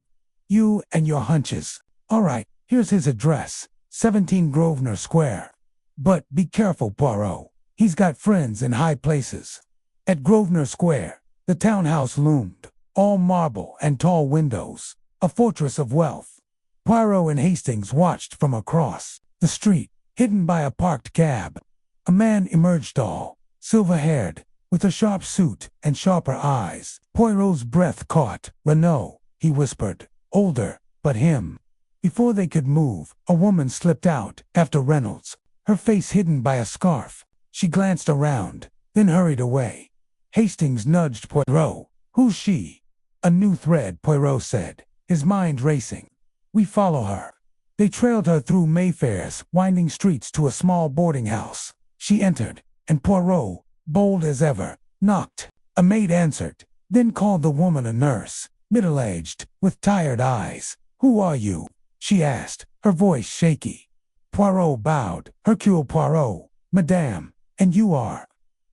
You and your hunches. All right, here's his address. 17 Grosvenor Square. But be careful, Poirot. He's got friends in high places. At Grosvenor Square, the townhouse loomed. All marble and tall windows. A fortress of wealth. Poirot and Hastings watched from across the street, hidden by a parked cab. A man emerged, tall, silver-haired, with a sharp suit and sharper eyes. Poirot's breath caught. Renaud, he whispered. Older, but him. Before they could move, a woman slipped out after Reynolds, her face hidden by a scarf. She glanced around, then hurried away. Hastings nudged Poirot. Who's she? A new thread, Poirot said, his mind racing. We follow her. They trailed her through Mayfair's winding streets to a small boarding house. She entered, and Poirot, bold as ever, knocked. A maid answered, then called the woman a nurse, middle-aged, with tired eyes. Who are you? She asked, her voice shaky. Poirot bowed. Hercule Poirot, Madame, and you are?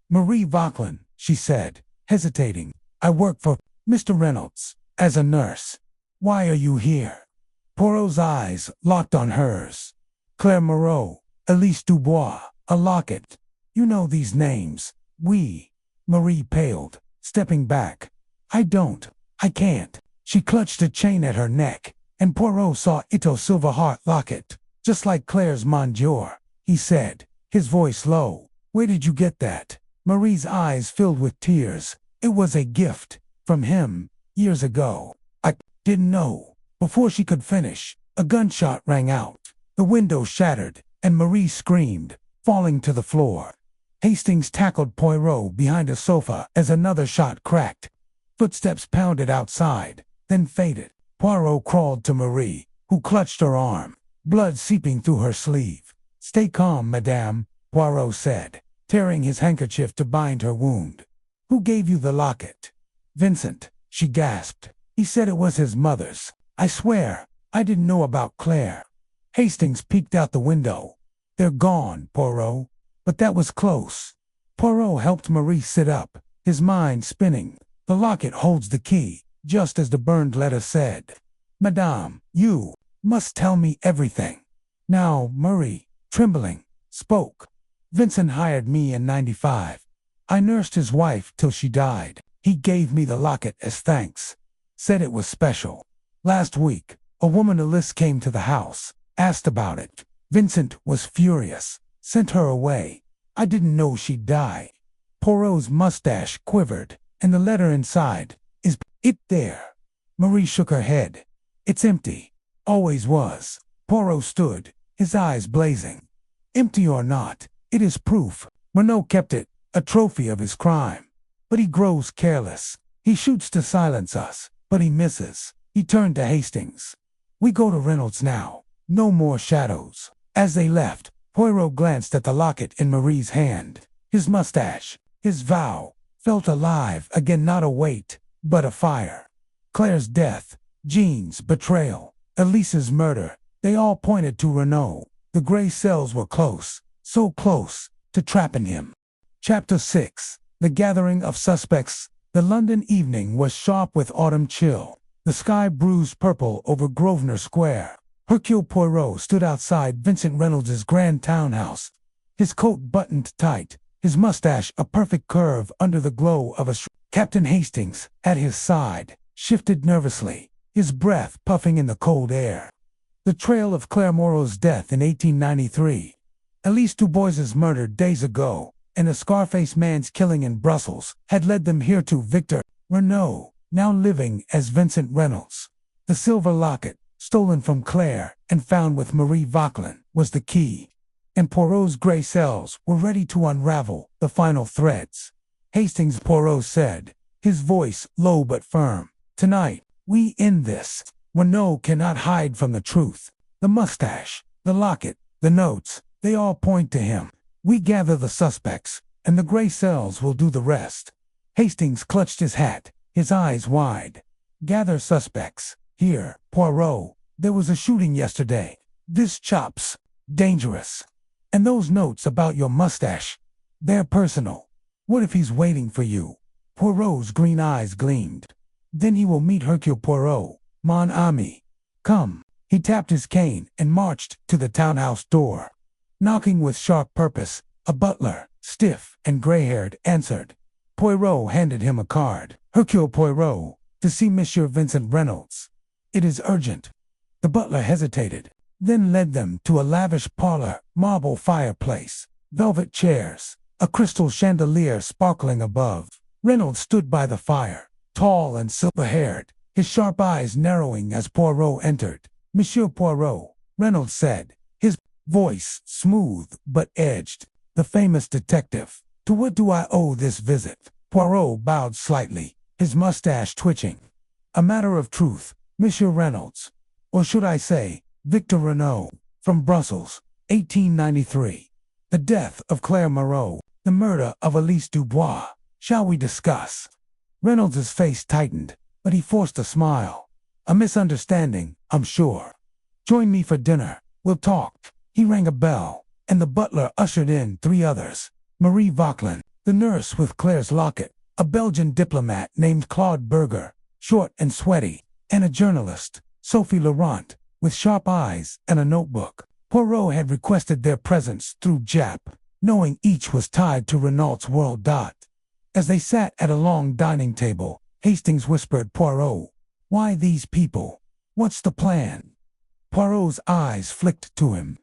Marie Vauquelin, she said, hesitating. I work for Mr. Reynolds, as a nurse. Why are you here? Poirot's eyes locked on hers. Claire Moreau, Elise Dubois, a locket. You know these names. We. Marie paled, stepping back. I don't. I can't. She clutched a chain at her neck, and Poirot saw Ito silver heart locket, just like Claire's Monsieur. He said, his voice low. Where did you get that? Marie's eyes filled with tears. It was a gift, from him, years ago. I didn't know. Before she could finish, a gunshot rang out. The window shattered, and Marie screamed, falling to the floor. Hastings tackled Poirot behind a sofa as another shot cracked. Footsteps pounded outside, then faded. Poirot crawled to Marie, who clutched her arm, blood seeping through her sleeve. Stay calm, madame, Poirot said, tearing his handkerchief to bind her wound. Who gave you the locket? Vincent, she gasped. He said it was his mother's. I swear, I didn't know about Claire. Hastings peeked out the window. They're gone, Poirot. But that was close. Poirot helped Marie sit up, his mind spinning. The locket holds the key, just as the burned letter said. Madame, you must tell me everything. Now, Marie, trembling, spoke. Vincent hired me in 95. I nursed his wife till she died. He gave me the locket as thanks. Said it was special. Last week, a woman Alice came to the house, asked about it. Vincent was furious, sent her away. I didn't know she'd die. Poirot's mustache quivered, and the letter inside, is it there? Marie shook her head. It's empty. Always was. Poirot stood, his eyes blazing. Empty or not, it is proof. Renaud kept it, a trophy of his crime. But he grows careless. He shoots to silence us, but he misses. He turned to Hastings. We go to Reynolds now. No more shadows. As they left, Poirot glanced at the locket in Marie's hand. His mustache, his vow, felt alive again, not a weight, but a fire. Claire's death, Jean's betrayal, Elise's murder, they all pointed to Renaud. The gray cells were close, so close, to trapping him. Chapter 6. The Gathering of Suspects. The London evening was sharp with autumn chill. The sky bruised purple over Grosvenor Square. Hercule Poirot stood outside Vincent Reynolds's grand townhouse, his coat buttoned tight, his mustache a perfect curve under the glow of a Captain Hastings, at his side, shifted nervously, his breath puffing in the cold air. The trail of Claire Moreau's death in 1893, Elise Dubois's murder days ago, and the Scarface man's killing in Brussels had led them here to Victor Renaud, now living as Vincent Reynolds. The silver locket, stolen from Claire and found with Marie Vauquelin, was the key, and Poirot's gray cells were ready to unravel the final threads. Hastings, Poirot said, his voice low but firm. Tonight, we end this. Renaud cannot hide from the truth. The mustache, the locket, the notes, they all point to him. We gather the suspects, and the gray cells will do the rest. Hastings clutched his hat, his eyes wide. Gather suspects. Here, Poirot, there was a shooting yesterday. This chop's dangerous. And those notes about your mustache, they're personal. What if he's waiting for you? Poirot's green eyes gleamed. Then he will meet Hercule Poirot, mon ami. Come. He tapped his cane and marched to the townhouse door. Knocking with sharp purpose, a butler, stiff and gray-haired, answered. Poirot handed him a card. Hercule Poirot, to see Monsieur Vincent Reynolds. It is urgent. The butler hesitated, then led them to a lavish parlor, marble fireplace, velvet chairs, a crystal chandelier sparkling above. Reynolds stood by the fire, tall and silver-haired, his sharp eyes narrowing as Poirot entered. Monsieur Poirot, Reynolds said, his voice smooth but edged. The famous detective. To what do I owe this visit? Poirot bowed slightly, his mustache twitching. A matter of truth, Monsieur Reynolds, or should I say, Victor Renaud, from Brussels, 1893. The death of Claire Moreau, the murder of Elise Dubois. Shall we discuss? Reynolds's face tightened, but he forced a smile. A misunderstanding, I'm sure. Join me for dinner, we'll talk. He rang a bell, and the butler ushered in 3 others. Marie Vauquelin, the nurse with Claire's locket, a Belgian diplomat named Claude Berger, short and sweaty, and a journalist, Sophie Laurent, with sharp eyes and a notebook. Poirot had requested their presence through Jap, knowing each was tied to Renaud's world. As they sat at a long dining table, Hastings whispered Poirot, "Why these people? What's the plan?" Poirot's eyes flicked to him.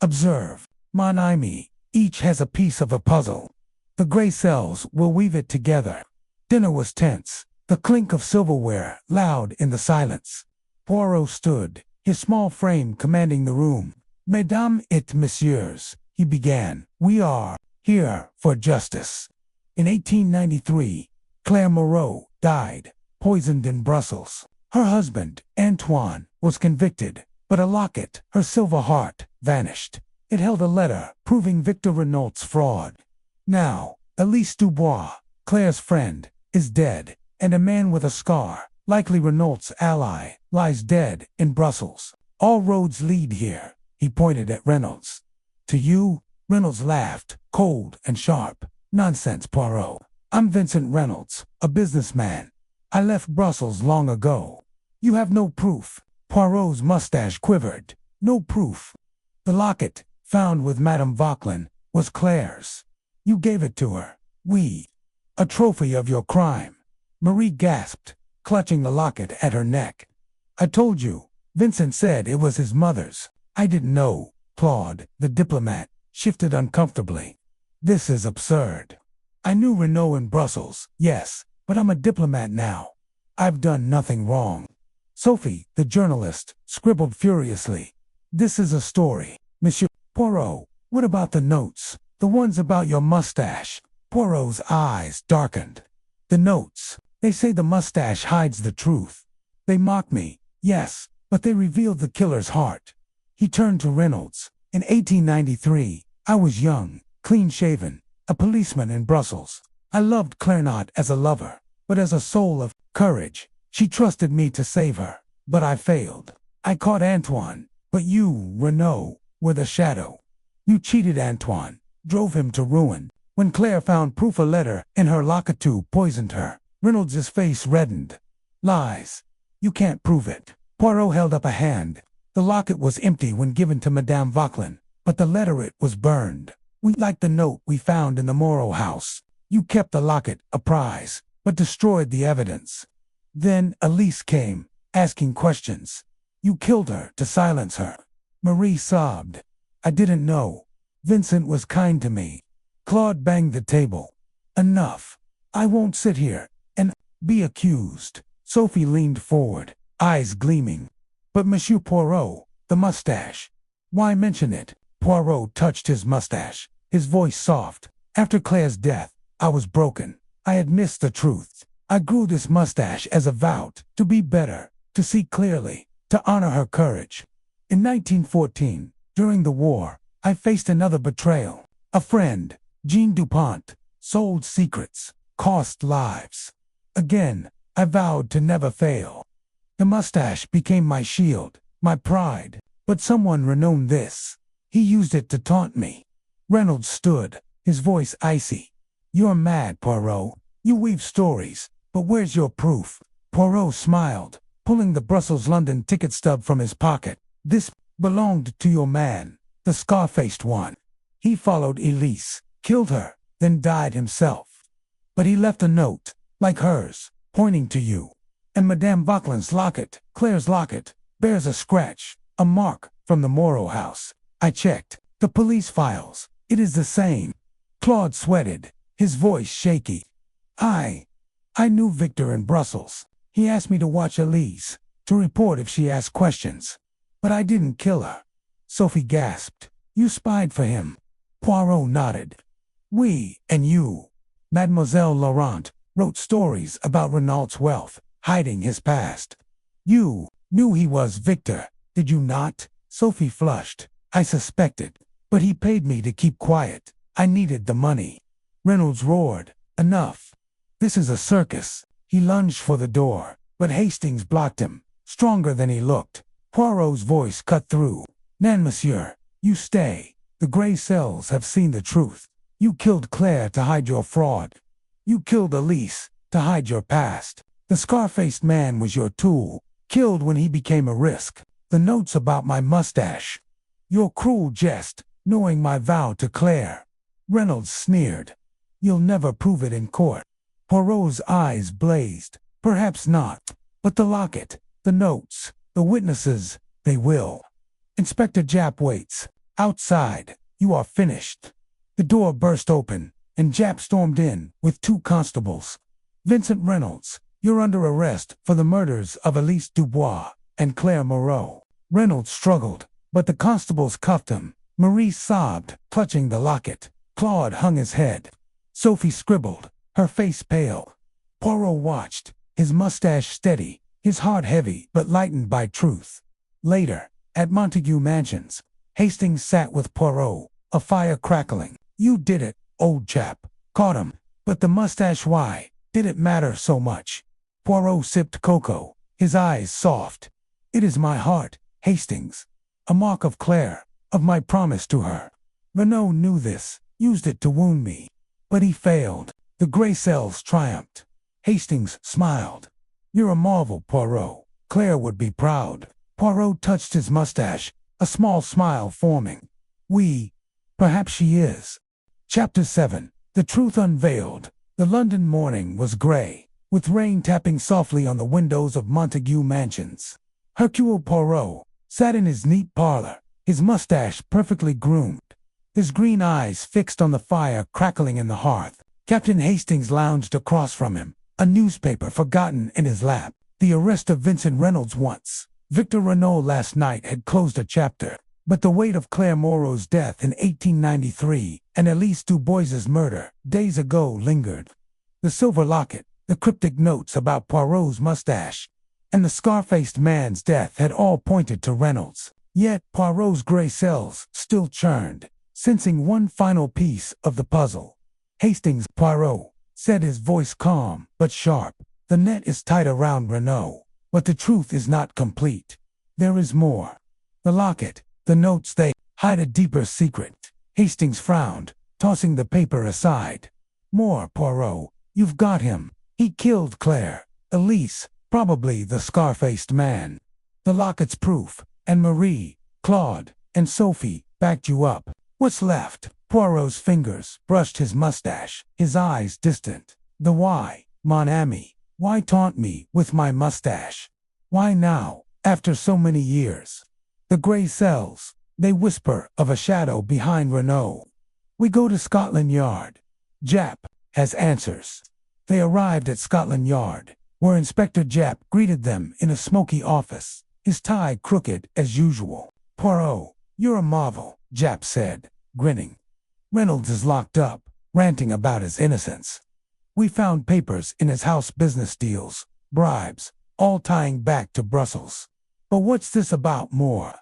"Observe, mon ami, each has a piece of a puzzle. The gray cells will weave it together." Dinner was tense, the clink of silverware loud in the silence. Poirot stood, his small frame commanding the room. "Mesdames et messieurs," he began, "we are here for justice. In 1893, Claire Moreau died, poisoned in Brussels. Her husband, Antoine, was convicted, but a locket, her silver heart, vanished. It held a letter proving Victor Renaud's fraud. Now, Elise Dubois, Claire's friend, is dead, and a man with a scar, likely Renaud's ally, lies dead in Brussels. All roads lead here." He pointed at Reynolds. "To you?" Reynolds laughed, cold and sharp. "Nonsense, Poirot. I'm Vincent Reynolds, a businessman. I left Brussels long ago. You have no proof." Poirot's mustache quivered. "No proof. The locket, found with Madame Vauquelin, was Claire's. You gave it to her. A trophy of your crime. Marie gasped, clutching the locket at her neck. I told you. Vincent said it was his mother's. I didn't know. Claude, the diplomat, shifted uncomfortably. This is absurd. I knew Renault in Brussels, yes, but I'm a diplomat now. I've done nothing wrong. Sophie, the journalist, scribbled furiously. This is a story. Monsieur Poirot, what about the notes? The ones about your mustache? Poirot's eyes darkened. The notes. They say the mustache hides the truth. They mock me, yes, but they revealed the killer's heart. He turned to Reynolds. In 1893, I was young, clean-shaven, a policeman in Brussels. I loved Claire not as a lover, but as a soul of courage. She trusted me to save her, but I failed. I caught Antoine, but you, Renault, were the shadow. You cheated Antoine, drove him to ruin. When Claire found proof a letter in her locket poisoned her, Reynolds' face reddened. Lies. You can't prove it. Poirot held up a hand. The locket was empty when given to Madame Vauquelin, but the letter it was burned. We liked the note we found in the Moreau house. You kept the locket, a prize, but destroyed the evidence. Then Elise came, asking questions. You killed her to silence her. Marie sobbed. I didn't know. Vincent was kind to me. Claude banged the table. Enough. I won't sit here and be accused. Sophie leaned forward, eyes gleaming. But Monsieur Poirot, the mustache. Why mention it? Poirot touched his mustache, his voice soft. After Claire's death, I was broken. I had missed the truth. I grew this mustache as a vow to be better, to see clearly, to honor her courage. In 1914, during the war, I faced another betrayal. A friend, Jean Dupont, sold secrets, cost lives. Again, I vowed to never fail. The mustache became my shield, my pride, but someone renowned this. He used it to taunt me. Reynolds stood, his voice icy. You're mad, Poirot. You weave stories, but where's your proof? Poirot smiled, pulling the Brussels-London ticket stub from his pocket. This belonged to your man, the scar-faced one. He followed Elise, killed her, then died himself. But he left a note, like hers, pointing to you. And Madame Vauquelin's locket, Claire's locket, bears a scratch, a mark, from the Moreau house. I checked the police files. It is the same. Claude sweated, his voice shaky. I knew Victor in Brussels. He asked me to watch Elise, to report if she asked questions. But I didn't kill her. Sophie gasped. You spied for him. Poirot nodded. We, and you, Mademoiselle Laurent, wrote stories about Renault's wealth, hiding his past. You knew he was Victor, did you not? Sophie flushed. I suspected, but he paid me to keep quiet. I needed the money. Reynolds roared. Enough. This is a circus. He lunged for the door, but Hastings blocked him, stronger than he looked. Poirot's voice cut through. Nan, monsieur, you stay. The gray cells have seen the truth. You killed Claire to hide your fraud. You killed Elise to hide your past. The scar-faced man was your tool, killed when he became a risk. The notes about my mustache. Your cruel jest, knowing my vow to Claire. Reynolds sneered. You'll never prove it in court. Poirot's eyes blazed. Perhaps not. But the locket, the notes, the witnesses, they will. Inspector Japp waits. Outside, you are finished. The door burst open, and Japp stormed in with 2 constables. Vincent Reynolds, you're under arrest for the murders of Elise Dubois and Claire Moreau. Reynolds struggled, but the constables cuffed him. Marie sobbed, clutching the locket. Claude hung his head. Sophie scribbled, her face pale. Poirot watched, his mustache steady, his heart heavy but lightened by truth. Later, at Montague Mansions, Hastings sat with Poirot, a fire crackling. You did it, old chap. Caught him. But the mustache, why did it matter so much? Poirot sipped cocoa, his eyes soft. It is my heart, Hastings. A mark of Claire, of my promise to her. Renault knew this, used it to wound me. But he failed. The gray cells triumphed. Hastings smiled. You're a marvel, Poirot. Claire would be proud. Poirot touched his mustache, a small smile forming. Perhaps she is. Chapter 7. The Truth Unveiled. The London morning was gray. with rain tapping softly on the windows of Montague mansions. Hercule Poirot sat in his neat parlor, his mustache perfectly groomed, his green eyes fixed on the fire crackling in the hearth. Captain Hastings lounged across from him, a newspaper forgotten in his lap. The arrest of Vincent Reynolds once. Victor Renault last night had closed a chapter, but the weight of Claire Moreau's death in 1893 and Elise Dubois's murder days ago lingered. The silver locket, the cryptic notes about Poirot's mustache, and the scar-faced man's death had all pointed to Reynolds. Yet Poirot's gray cells still churned, sensing one final piece of the puzzle. "Hastings, Poirot," said, his voice calm but sharp. "The net is tight around Renault, but the truth is not complete. There is more. The locket, the notes, they hide a deeper secret." Hastings frowned, tossing the paper aside. "More, Poirot. You've got him. He killed Claire, Elise, probably the scar-faced man. The locket's proof, and Marie, Claude, and Sophie backed you up. What's left?" Poirot's fingers brushed his mustache, his eyes distant. "The why, mon ami. Why taunt me with my mustache? Why now, after so many years? The gray cells, they whisper of a shadow behind Renault. We go to Scotland Yard. Jap has answers." They arrived at Scotland Yard, where Inspector Jap greeted them in a smoky office, his tie crooked as usual. "Poirot, you're a marvel," Jap said, grinning. "Reynolds is locked up, ranting about his innocence. We found papers in his house, business deals, bribes, all tying back to Brussels. But what's this about more?"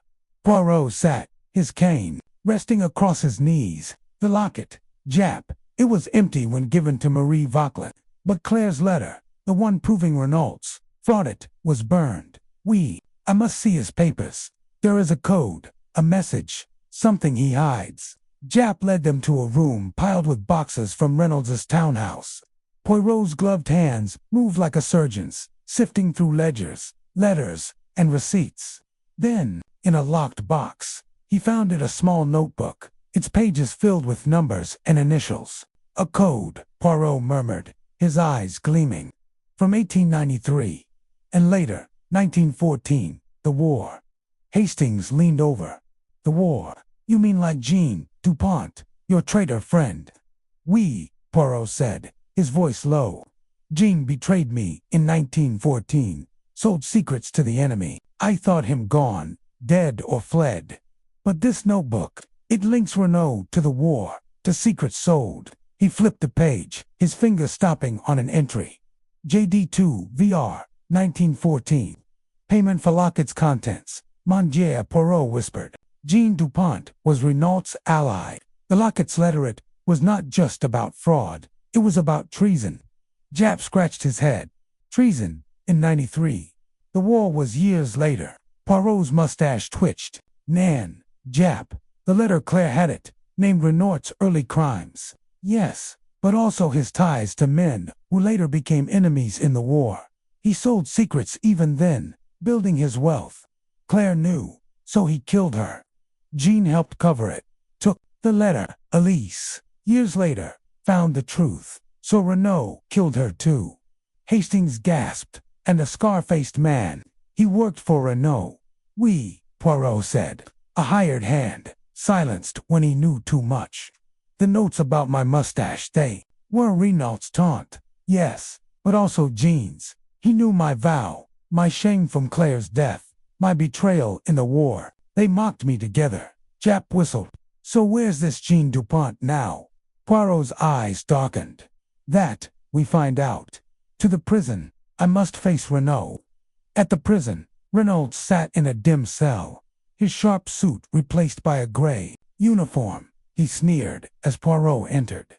Poirot sat, his cane resting across his knees. "The locket, Jap. It was empty when given to Marie Vauquelin. But Claire's letter, the one proving Renault's fraud, it was burned. I must see his papers. There is a code, a message, something he hides." Jap led them to a room piled with boxes from Reynolds's townhouse. Poirot's gloved hands moved like a surgeon's, sifting through ledgers, letters, and receipts. Then, in a locked box, he found a small notebook, its pages filled with numbers and initials. "A code," Poirot murmured, his eyes gleaming. "From 1893. And later, 1914, the war." Hastings leaned over. "The war? You mean like Jean Dupont, your traitor friend?" "Oui," Poirot said, his voice low. "Jean betrayed me in 1914, sold secrets to the enemy. I thought him gone, dead or fled. But this notebook, it links Renault to the war, to secrets sold." He flipped the page, his finger stopping on an entry. "JD2 VR, 1914. Payment for locket's contents." "Mon Dieu," Poirot whispered. Jean Dupont was Renault's ally. The locket's letter, was not just about fraud, it was about treason. Jap scratched his head. Treason, in 93. The war was years later. Poirot's mustache twitched. "Nan, Jap, the letter Claire had named Renault's early crimes." "Yes, but also his ties to men who later became enemies in the war. He sold secrets even then, building his wealth. Claire knew, so he killed her. Jean helped cover it, took the letter. Elise, years later, found the truth, so Renault killed her too." Hastings gasped. "And a scar-faced man. He worked for Renault." "Oui," Poirot said. "A hired hand, silenced when he knew too much. The notes about my mustache, they were Renault's taunt. Yes, but also Jean's. He knew my vow, my shame from Claire's death, my betrayal in the war. They mocked me together." Jap whistled. "So where's this Jean Dupont now?" Poirot's eyes darkened. "That, we find out. To the prison. I must face Renault." At the prison, Renault sat in a dim cell, his sharp suit replaced by a gray uniform. He sneered as Poirot entered.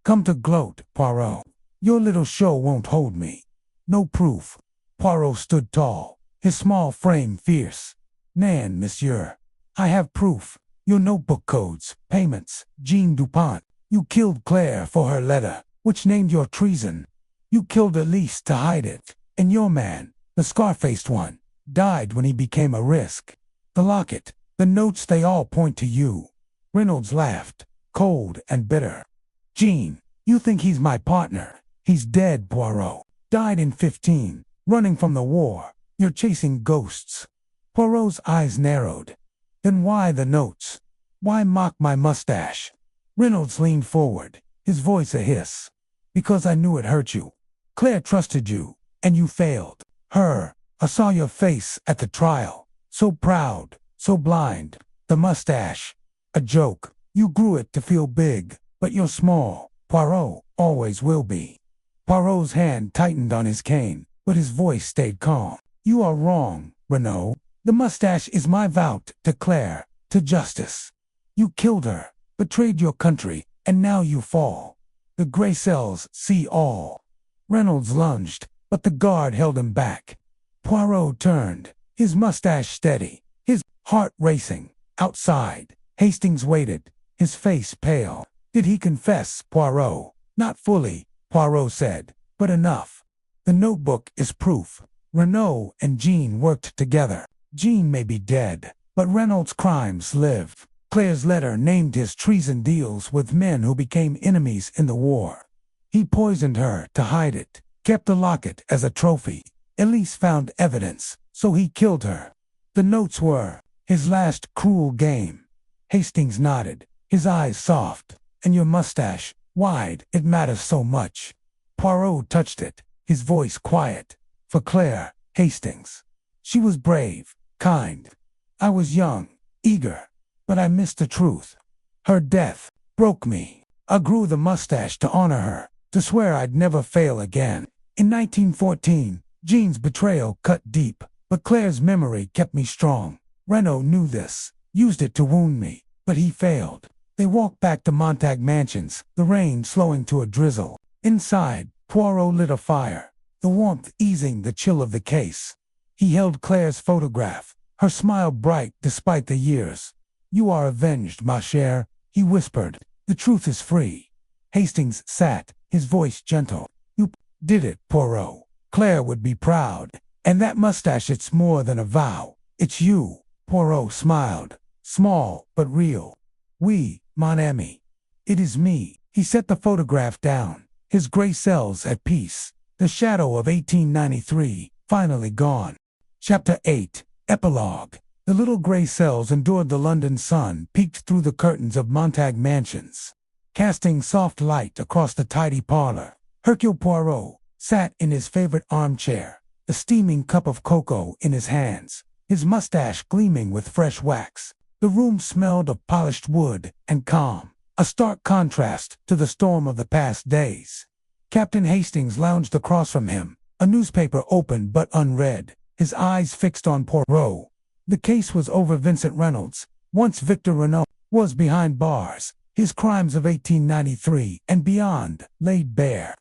"Come to gloat, Poirot. Your little show won't hold me. No proof." Poirot stood tall, his small frame fierce. "Nan, monsieur. I have proof. Your notebook codes, payments, Jean Dupont. You killed Claire for her letter, which named your treason. You killed Elise to hide it. And your man, the scar-faced one, died when he became a risk. The locket, the notes, they all point to you." Reynolds laughed, cold and bitter. "Jean, you think he's my partner. He's dead, Poirot. Died in 15, running from the war. You're chasing ghosts. Poirot's eyes narrowed. Then why the notes? Why mock my mustache? Reynolds leaned forward, his voice a hiss. Because I knew it hurt you. Claire trusted you, and you failed her. I saw your face at the trial. So proud, so blind. The mustache. A joke. You grew it to feel big, but you're small. Poirot always will be. Poirot's hand tightened on his cane, but his voice stayed calm. You are wrong, Renaud. The mustache is my vow to Claire, to justice. You killed her, betrayed your country, and now you fall. The gray cells see all. Reynolds lunged, but the guard held him back. Poirot turned, his mustache steady, his heart racing. Outside, Hastings waited, his face pale. Did he confess, Poirot? Not fully, Poirot said, but enough. The notebook is proof. Renaud and Jean worked together. Jean may be dead, but Reynolds' crimes live. Claire's letter named his treason deals with men who became enemies in the war. He poisoned her to hide it, kept the locket as a trophy. Elise found evidence, so he killed her. The notes were his last cruel game. Hastings nodded, his eyes soft. And your mustache, why'd it matter so much? Poirot touched it, his voice quiet. For Claire, Hastings. She was brave, kind. I was young, eager, but I missed the truth. Her death broke me. I grew the mustache to honor her, to swear I'd never fail again. In 1914, Jean's betrayal cut deep, but Claire's memory kept me strong. Renaud knew this, used it to wound me, but he failed. They walked back to Montag Mansions, the rain slowing to a drizzle. Inside, Poirot lit a fire, the warmth easing the chill of the case. He held Claire's photograph, her smile bright despite the years. You are avenged, ma chère, he whispered. The truth is free. Hastings sat, his voice gentle. You did it, Poirot. Claire would be proud. And that mustache, it's more than a vow. It's you. Poirot smiled, small but real. Oui, mon ami. It is me. He set the photograph down, his gray cells at peace. The shadow of 1893, finally gone. Chapter 8, Epilogue. The little gray cells endured the London sun peeked through the curtains of Montag Mansions, casting soft light across the tidy parlor. Hercule Poirot sat in his favorite armchair, a steaming cup of cocoa in his hands, his mustache gleaming with fresh wax. The room smelled of polished wood and calm, a stark contrast to the storm of the past days. Captain Hastings lounged across from him, a newspaper open but unread, his eyes fixed on Poirot. The case was over Vincent Reynolds. Once Victor Renaud was behind bars, his crimes of 1893 and beyond laid bare.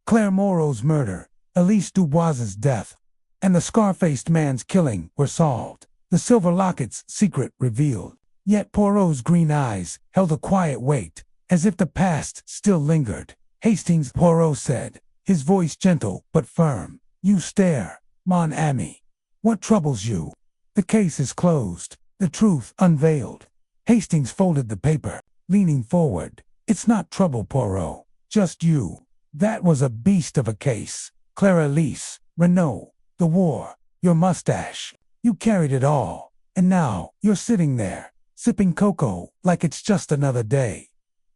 Claire Moreau's murder, Elise Dubois's death, and the scar-faced man's killing were solved. The silver locket's secret revealed. Yet Poirot's green eyes held a quiet weight, as if the past still lingered. Hastings, Poirot said, his voice gentle but firm. You stare, mon ami. What troubles you? The case is closed, the truth unveiled. Hastings folded the paper, leaning forward. It's not trouble, Poirot, just you. That was a beast of a case. Claire Elise, Renaud, the war, your mustache. You carried it all, and now you're sitting there, sipping cocoa like it's just another day.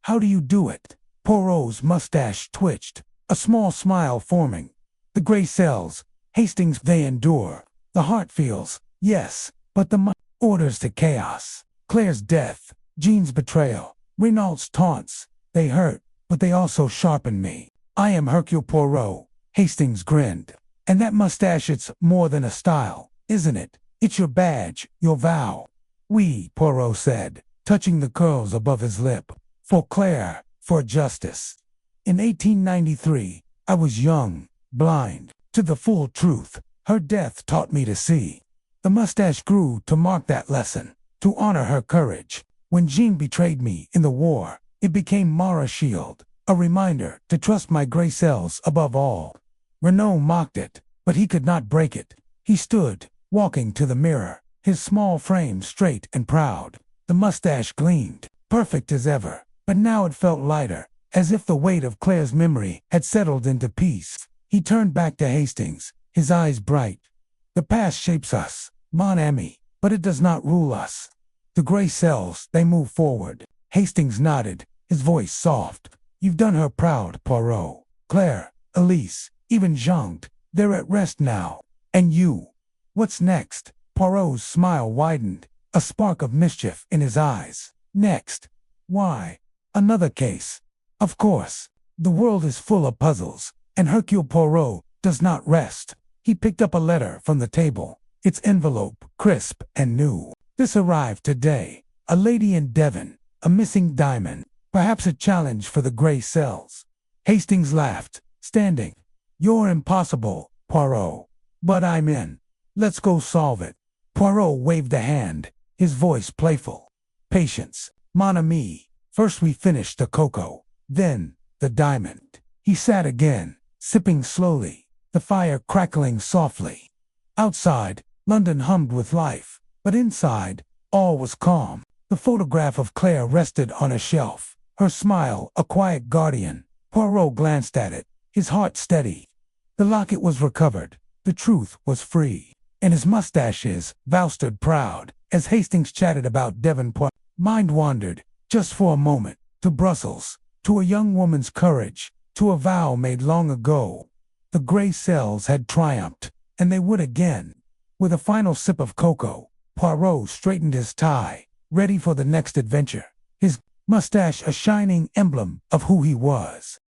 How do you do it? Poirot's mustache twitched, a small smile forming. The gray cells, Hastings, they endure. The heart feels, yes, but the mind orders to chaos. Claire's death, Jean's betrayal, Renaud's taunts, they hurt, but they also sharpen me. I am Hercule Poirot, Hastings grinned. And that mustache, it's more than a style, isn't it? It's your badge, your vow. Oui, Poirot said, touching the curls above his lip. For Claire, for justice. In 1893, I was young, blind, to the full truth. Her death taught me to see. The mustache grew to mark that lesson, to honor her courage. When Jean betrayed me in the war, it became Mara's shield, a reminder to trust my gray cells above all. Renaud mocked it, but he could not break it. He stood, walking to the mirror, his small frame straight and proud. The mustache gleamed, perfect as ever, but now it felt lighter, as if the weight of Claire's memory had settled into peace. He turned back to Hastings, his eyes bright. The past shapes us, mon ami, but it does not rule us. The gray cells, they move forward. Hastings nodded, his voice soft. You've done her proud, Poirot. Claire, Elise, even Jean, they're at rest now. And you? What's next? Poirot's smile widened, a spark of mischief in his eyes. Next? Why, another case. Of course. The world is full of puzzles, and Hercule Poirot does not rest. He picked up a letter from the table, its envelope crisp and new. This arrived today. A lady in Devon, a missing diamond, perhaps a challenge for the gray cells. Hastings laughed, standing. You're impossible, Poirot. But I'm in. Let's go solve it. Poirot waved a hand, his voice playful. Patience, mon ami. First we finish the cocoa, then the diamond. He sat again, sipping slowly, the fire crackling softly. Outside, London hummed with life, but inside, all was calm. The photograph of Claire rested on a shelf, her smile a quiet guardian. Poirot glanced at it, his heart steady. The locket was recovered, the truth was free, and his mustaches stood proud as Hastings chatted about Devonport. Mind wandered, just for a moment, to Brussels, to a young woman's courage, to a vow made long ago. The gray cells had triumphed, and they would again. With a final sip of cocoa, Poirot straightened his tie, ready for the next adventure, his mustache a shining emblem of who he was.